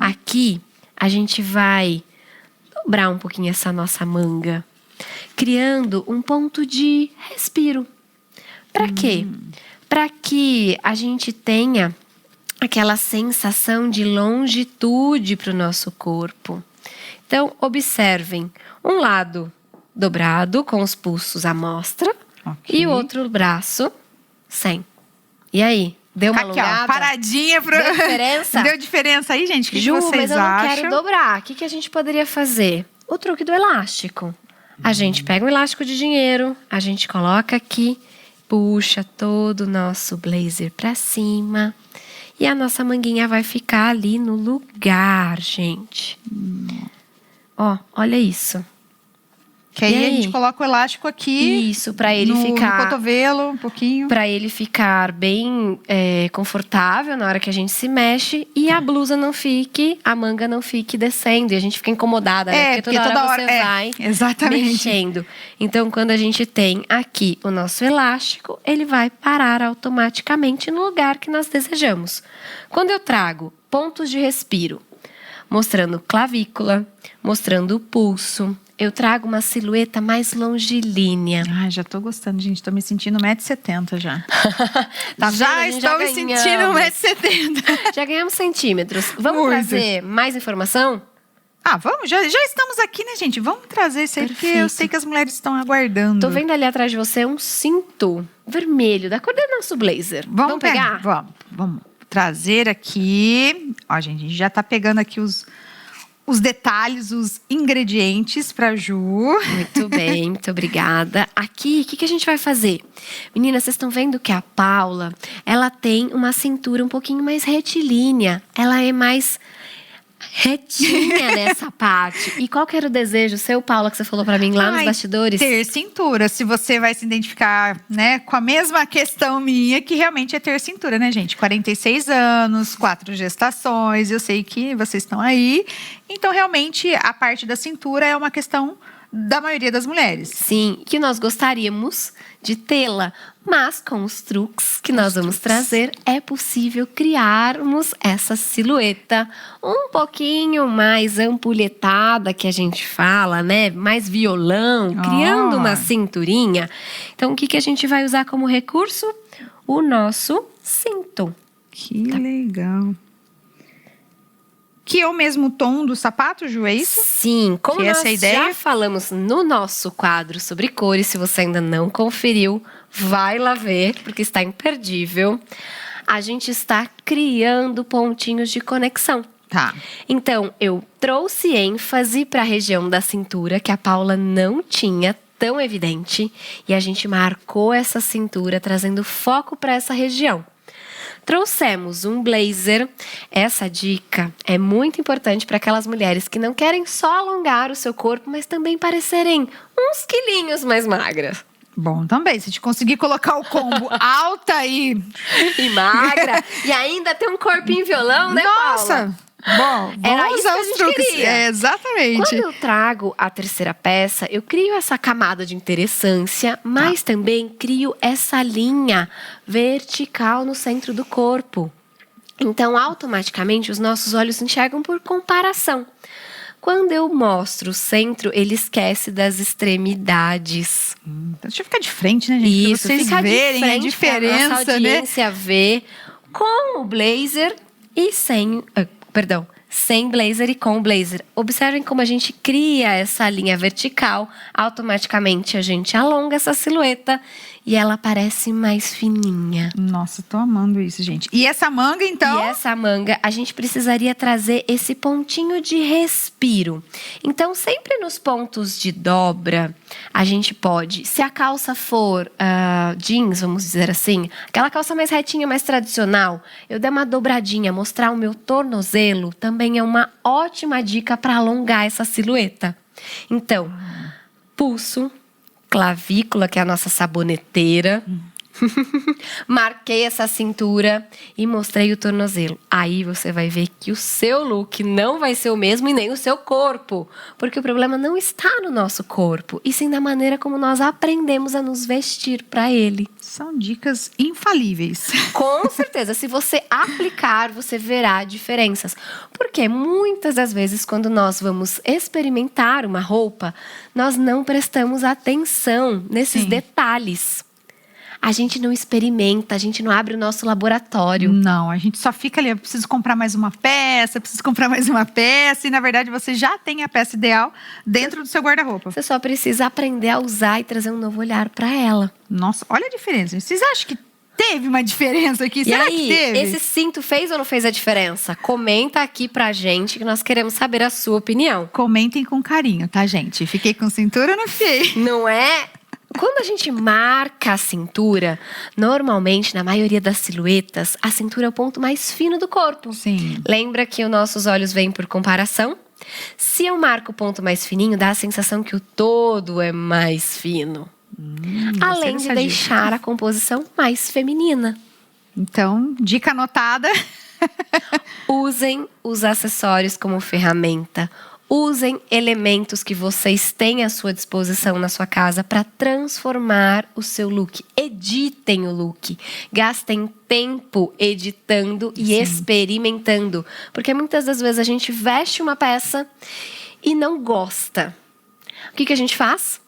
Aqui, a gente vai dobrar um pouquinho essa nossa manga, criando um ponto de respiro. Para quê? Para que a gente tenha aquela sensação de longitude para o nosso corpo. Então, observem um lado dobrado, com os pulsos à mostra, e o outro braço sem. E aí? Deu uma Aqui, alongada? ó, paradinha. Deu diferença? Deu diferença aí, gente? O que Ju, vocês mas eu não acham? quero dobrar. O que a gente poderia fazer? O truque do elástico. A gente pega um elástico de dinheiro, a gente coloca aqui, puxa todo o nosso blazer pra cima. E a nossa manguinha vai ficar ali no lugar, gente. Ó, olha isso. Que aí E a gente coloca o elástico aqui. Isso, pra ele no ficar... cotovelo, um pouquinho. Pra ele ficar bem confortável na hora que a gente se mexe e a blusa não fique, a manga não fique descendo e a gente fica incomodada, né? Porque toda hora você vai exatamente. mexendo. Então, quando a gente tem aqui o nosso elástico, ele vai parar automaticamente no lugar que nós desejamos. Quando eu trago pontos de respiro, mostrando clavícula, mostrando o pulso, eu trago uma silhueta mais longilínea. Ai, já tô gostando, gente. Tô me sentindo 1,70 m já. Tá já vendo? A gente estou me ganhamos. sentindo 1,70 m. Já ganhamos centímetros. Vamos Muito. trazer mais informação? Ah, vamos? Já estamos aqui, né, gente? Vamos trazer isso aí, porque eu Perfeito. sei que as mulheres estão aguardando. Tô vendo ali atrás de você um cinto vermelho, da cor do nosso blazer. Vamos pegar? Vamos trazer aqui. Ó, gente, a gente já tá pegando aqui os detalhes, os ingredientes pra Ju. Muito bem, muito obrigada. Aqui, o que a gente vai fazer? Meninas, vocês estão vendo que a Paula, ela tem uma cintura um pouquinho mais retilínea. Ela é mais retinha nessa parte. E qual que era o desejo seu, Paula, que você falou pra mim lá nos bastidores? Ter cintura. Se você vai se identificar, né, com a mesma questão minha, que realmente é ter cintura, né, gente? 46 anos, 4 gestações, eu sei que vocês estão aí. Então, realmente, a parte da cintura é uma questão da maioria das mulheres. Sim, que nós gostaríamos de tê-la, mas com os truques que nós vamos trazer, é possível criarmos essa silhueta um pouquinho mais ampulhetada, que a gente fala, né? Mais violão, criando uma cinturinha. Então, o que a gente vai usar como recurso? O nosso cinto. Que legal. Que é o mesmo tom do sapato, Ju, é isso? Sim, como Que nós essa é a ideia? já falamos no nosso quadro sobre cores, se você ainda não conferiu, vai lá ver, porque está imperdível. A gente está criando pontinhos de conexão. Tá. Então, eu trouxe ênfase para a região da cintura, que a Paula não tinha tão evidente, e a gente marcou essa cintura, trazendo foco para essa região. Trouxemos um blazer. Essa dica é muito importante para aquelas mulheres que não querem só alongar o seu corpo, mas também parecerem uns quilinhos mais magras. Bom também, se a gente conseguir colocar o combo alta e magra. E ainda tem um corpinho violão, né, Paula? Nossa! Bom, Era vamos isso usar que a os gente truques. queria. É, exatamente. Quando eu trago a terceira peça, eu crio essa camada de interessância, mas também crio essa linha vertical no centro do corpo. Então, automaticamente, os nossos olhos enxergam por comparação. Quando eu mostro o centro, ele esquece das extremidades. Então, deixa eu ficar de frente, né, gente? Isso, pra vocês fica de verem a frente pra diferença, nossa audiência ver com o blazer e sem... sem blazer e com blazer. Observem como a gente cria essa linha vertical, automaticamente a gente alonga essa silhueta e ela parece mais fininha. Nossa, tô amando isso, gente. E essa manga, então? E essa manga, a gente precisaria trazer esse pontinho de respiro. Então, sempre nos pontos de dobra, a gente pode, se a calça for jeans, vamos dizer assim, aquela calça mais retinha, mais tradicional, eu der uma dobradinha, mostrar o meu tornozelo, também é uma ótima dica para alongar essa silhueta. Então, pulso, clavícula, que é a nossa saboneteira. Marquei essa cintura e mostrei o tornozelo. Aí você vai ver que o seu look não vai ser o mesmo e nem o seu corpo. Porque o problema não está no nosso corpo, e sim na maneira como nós aprendemos a nos vestir para ele. São dicas infalíveis. Com certeza, se você aplicar, você verá diferenças. Porque muitas das vezes, quando nós vamos experimentar uma roupa, nós não prestamos atenção nesses detalhes. A gente não experimenta, a gente não abre o nosso laboratório. Não, a gente só fica ali, eu preciso comprar mais uma peça, e na verdade você já tem a peça ideal dentro do seu guarda-roupa. Você só precisa aprender a usar e trazer um novo olhar para ela. Nossa, olha a diferença. Vocês acham que teve uma diferença aqui? Será que teve? Esse cinto fez ou não fez a diferença? Comenta aqui pra gente que nós queremos saber a sua opinião. Comentem com carinho, tá, gente? Fiquei com cintura ou não fiquei? Não é? Quando a gente marca a cintura, normalmente, na maioria das silhuetas, a cintura é o ponto mais fino do corpo. Sim. Lembra que os nossos olhos vêm por comparação? Se eu marco o ponto mais fininho, dá a sensação que o todo é mais fino. Além de deixar a composição mais feminina. Então, dica anotada. Usem os acessórios como ferramenta. Usem elementos que vocês têm à sua disposição na sua casa para transformar o seu look. Editem o look. Gastem tempo editando e experimentando. Porque muitas das vezes a gente veste uma peça e não gosta. O que a gente faz?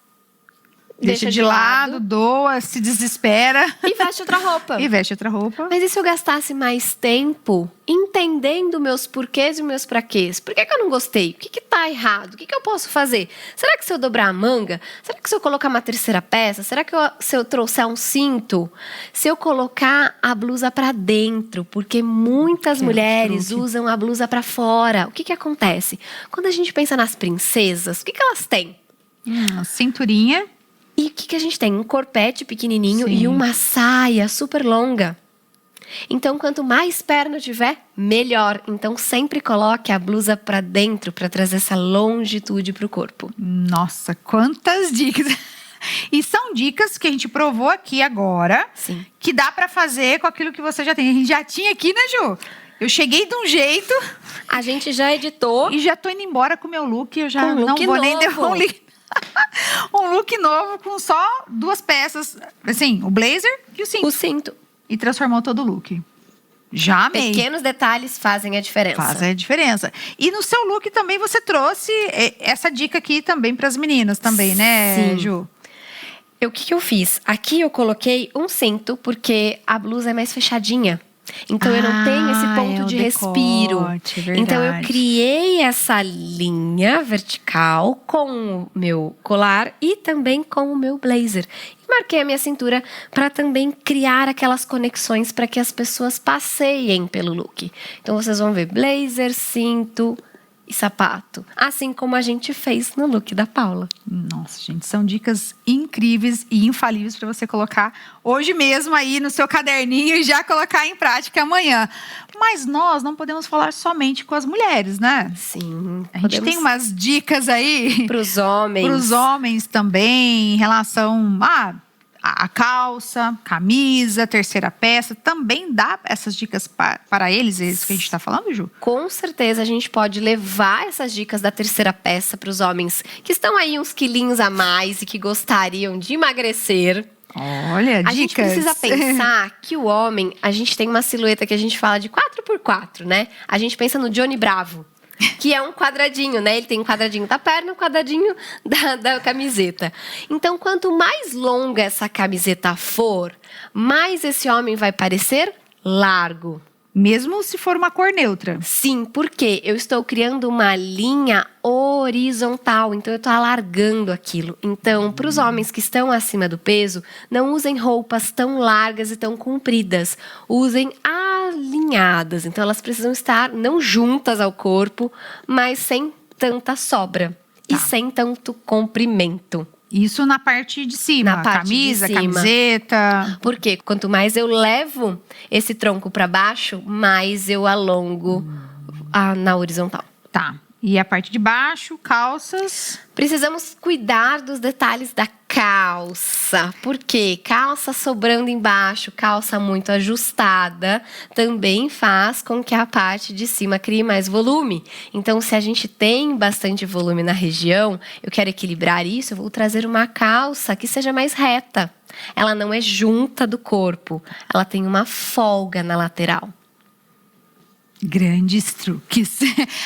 Deixa de lado, doa, se desespera. E veste outra roupa. E veste outra roupa. Mas e se eu gastasse mais tempo entendendo meus porquês e meus praquês? Por que eu não gostei? O que tá errado? O que eu posso fazer? Será que se eu dobrar a manga? Será que se eu colocar uma terceira peça? Será que se eu trouxer um cinto? Se eu colocar a blusa pra dentro? Porque muitas mulheres usam a blusa pra fora. O que acontece? Quando a gente pensa nas princesas, o que elas têm? Cinturinha. E o que a gente tem? Um corpete pequenininho e uma saia super longa. Então, quanto mais perna tiver, melhor. Então, sempre coloque a blusa pra dentro para trazer essa longitude pro corpo. Nossa, quantas dicas! E são dicas que a gente provou aqui agora. Sim. Que dá pra fazer com aquilo que você já tem. A gente já tinha aqui, né, Ju? Eu cheguei de um jeito. A gente já editou. E já tô indo embora com o meu look. Eu já Com não look vou nem novo. devolver. Um look novo com só 2 peças. Assim, o blazer e o cinto. O cinto. E transformou todo o look. Já amei. Pequenos detalhes fazem a diferença. Faz a diferença. E no seu look também você trouxe essa dica aqui também para as meninas também, né, Sim. Ju? O que eu fiz? Aqui eu coloquei um cinto porque a blusa é mais fechadinha. Então eu não tenho esse ponto de respiro. Então eu criei essa linha vertical com o meu colar e também com o meu blazer. E marquei a minha cintura para também criar aquelas conexões para que as pessoas passeiem pelo look. Então vocês vão ver blazer, cinto e sapato. Assim como a gente fez no look da Paula. Nossa, gente, são dicas incríveis e infalíveis para você colocar hoje mesmo aí no seu caderninho e já colocar em prática amanhã. Mas nós não podemos falar somente com as mulheres, né? Sim. A gente tem umas dicas aí para os homens. Para os homens também, em relação a calça, camisa, terceira peça. Também dá essas dicas para eles, é isso que a gente está falando, Ju? Com certeza a gente pode levar essas dicas da terceira peça para os homens que estão aí uns quilinhos a mais e que gostariam de emagrecer. Olha, dicas. A gente precisa pensar que o homem, a gente tem uma silhueta que a gente fala de 4x4, né? A gente pensa no Johnny Bravo, que é um quadradinho, né? Ele tem um quadradinho da perna, um quadradinho da camiseta. Então, quanto mais longa essa camiseta for, mais esse homem vai parecer largo. Mesmo se for uma cor neutra. Sim, porque eu estou criando uma linha horizontal, então eu estou alargando aquilo. Então, para os homens que estão acima do peso, não usem roupas tão largas e tão compridas. Usem alinhadas. Então, elas precisam estar não juntas ao corpo, mas sem tanta sobra e sem tanto comprimento. Isso na parte de cima, Na parte camisa, de cima. camiseta. Porque quanto mais eu levo esse tronco para baixo, mais eu alongo na horizontal. Tá. E a parte de baixo, calças. Precisamos cuidar dos detalhes da calça. Por quê? Calça sobrando embaixo, calça muito ajustada, também faz com que a parte de cima crie mais volume. Então, se a gente tem bastante volume na região, eu quero equilibrar isso, eu vou trazer uma calça que seja mais reta. Ela não é junta do corpo, ela tem uma folga na lateral. Grandes truques.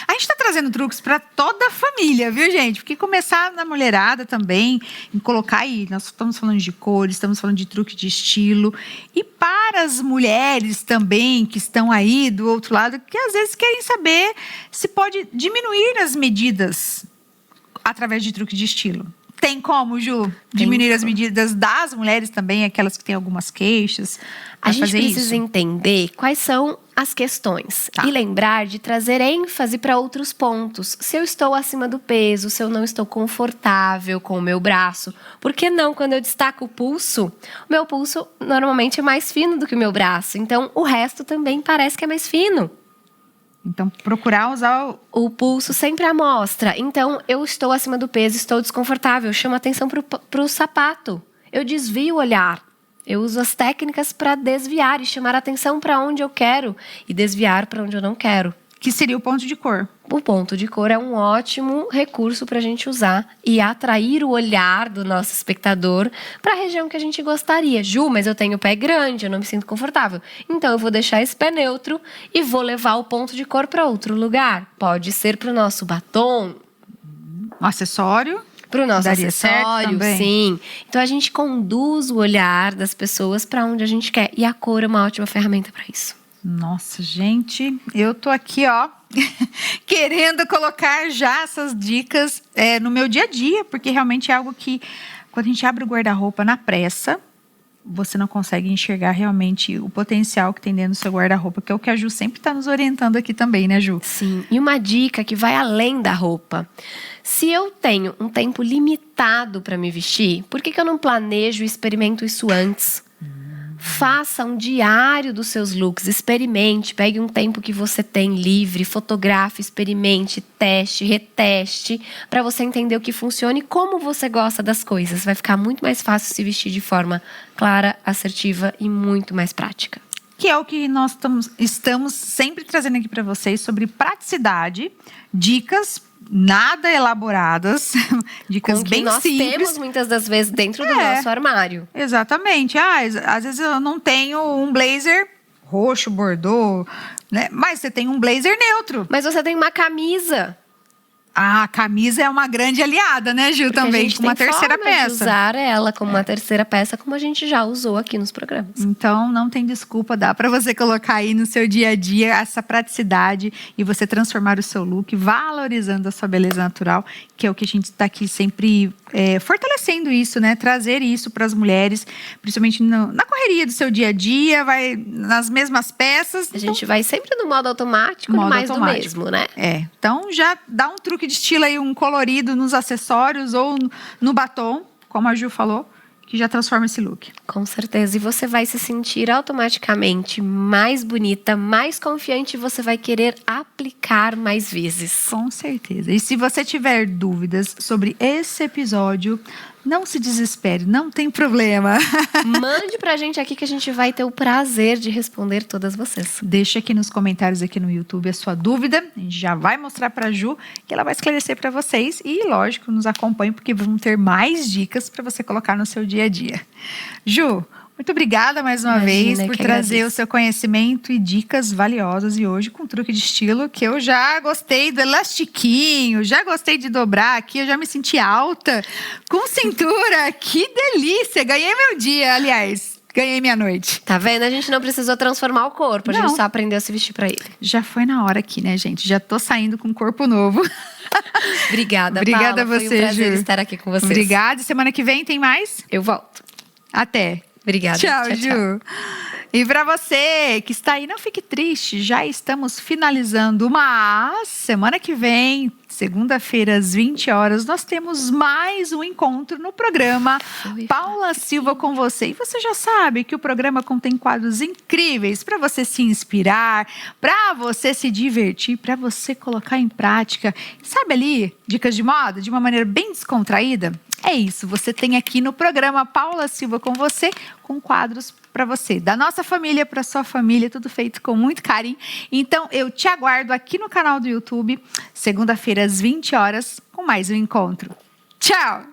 A gente tá trazendo truques para toda a família, viu, gente? Porque começar na mulherada também, em colocar aí, nós estamos falando de cores, estamos falando de truque de estilo. E para as mulheres também, que estão aí do outro lado, que às vezes querem saber se pode diminuir as medidas através de truque de estilo. Tem como, Ju? Diminuir as medidas das mulheres também, aquelas que têm algumas queixas. A gente fazer precisa isso. entender quais são as questões e lembrar de trazer ênfase para outros pontos. Se eu estou acima do peso, se eu não estou confortável com o meu braço, por que não quando eu destaco o pulso? O meu pulso normalmente é mais fino do que o meu braço, então o resto também parece que é mais fino. Então, procurar usar O pulso sempre amostra. Então, eu estou acima do peso, estou desconfortável. Eu chamo atenção pro sapato. Eu desvio o olhar. Eu uso as técnicas para desviar e chamar atenção para onde eu quero e desviar para onde eu não quero. que seria o ponto de cor. O ponto de cor é um ótimo recurso para a gente usar e atrair o olhar do nosso espectador para a região que a gente gostaria. Ju, mas eu tenho pé grande, eu não me sinto confortável. Então eu vou deixar esse pé neutro e vou levar o ponto de cor para outro lugar. Pode ser para o nosso batom, Um acessório. para o nosso Daria certo acessório, também. sim. Então a gente conduz o olhar das pessoas para onde a gente quer. E a cor é uma ótima ferramenta para isso. Nossa, gente, eu tô aqui, ó, querendo colocar já essas dicas no meu dia a dia, porque realmente é algo que, quando a gente abre o guarda-roupa na pressa, você não consegue enxergar realmente o potencial que tem dentro do seu guarda-roupa, que é o que a Ju sempre está nos orientando aqui também, né, Ju? Sim, e uma dica que vai além da roupa. Se eu tenho um tempo limitado para me vestir, por que eu não planejo e experimento isso antes? Faça um diário dos seus looks, experimente, pegue um tempo que você tem livre, fotografe, experimente, teste, reteste, para você entender o que funciona e como você gosta das coisas. Vai ficar muito mais fácil se vestir de forma clara, assertiva e muito mais prática. Que é o que nós estamos sempre trazendo aqui para vocês sobre praticidade, dicas nada elaboradas, dicas Com que bem nós simples. temos muitas das vezes dentro do nosso armário. Exatamente. Às vezes eu não tenho um blazer roxo, bordô, né? Mas você tem um blazer neutro. Mas você tem uma camisa. A camisa é uma grande aliada, né, Gil? Porque a Também, gente com uma tem terceira forma de peça. usar ela como uma terceira peça, como a gente já usou aqui nos programas. Então, não tem desculpa, dá para você colocar aí no seu dia a dia essa praticidade e você transformar o seu look, valorizando a sua beleza natural, que é o que a gente está aqui sempre fortalecendo isso, né? Trazer isso para as mulheres, principalmente na correria do seu dia a dia, vai nas mesmas peças. A gente vai sempre no modo automático, Modo mais automático. do mesmo, né? Então já dá um truque de estilo aí, um colorido nos acessórios ou no batom, como a Ju falou, que já transforma esse look. Com certeza. E você vai se sentir automaticamente mais bonita, mais confiante e você vai querer aplicar mais vezes. Com certeza. E se você tiver dúvidas sobre esse episódio, não se desespere, não tem problema. Mande pra gente aqui que a gente vai ter o prazer de responder todas vocês. Deixa aqui nos comentários aqui no YouTube a sua dúvida. A gente já vai mostrar pra Ju, que ela vai esclarecer pra vocês. E, lógico, nos acompanhe, porque vamos ter mais dicas pra você colocar no seu dia a dia. Ju, muito obrigada mais uma vez por trazer o seu conhecimento e dicas valiosas. E hoje com truque de estilo, que eu já gostei do elastiquinho, já gostei de dobrar aqui, eu já me senti alta, com cintura. Que delícia! Ganhei meu dia, aliás. Ganhei minha noite. Tá vendo? A gente não precisou transformar o corpo, a gente só aprendeu a se vestir pra ele. Já foi na hora aqui, né, gente? Já tô saindo com um corpo novo. Obrigada, Obrigada a Paula. você, Foi um prazer Ju. estar aqui com vocês. Obrigada. E semana que vem tem mais? Eu volto. Até. Obrigada. Tchau, Ju. E para você que está aí, não fique triste, já estamos finalizando, mas semana que vem, segunda-feira às 20 horas, nós temos mais um encontro no programa Paula Silva com você. E você já sabe que o programa contém quadros incríveis para você se inspirar, para você se divertir, para você colocar em prática. Sabe ali, dicas de moda, de uma maneira bem descontraída? É isso, você tem aqui no programa Paula Silva com você, com quadros para você, da nossa família para sua família, tudo feito com muito carinho. Então, eu te aguardo aqui no canal do YouTube, segunda-feira às 20 horas, com mais um encontro. Tchau!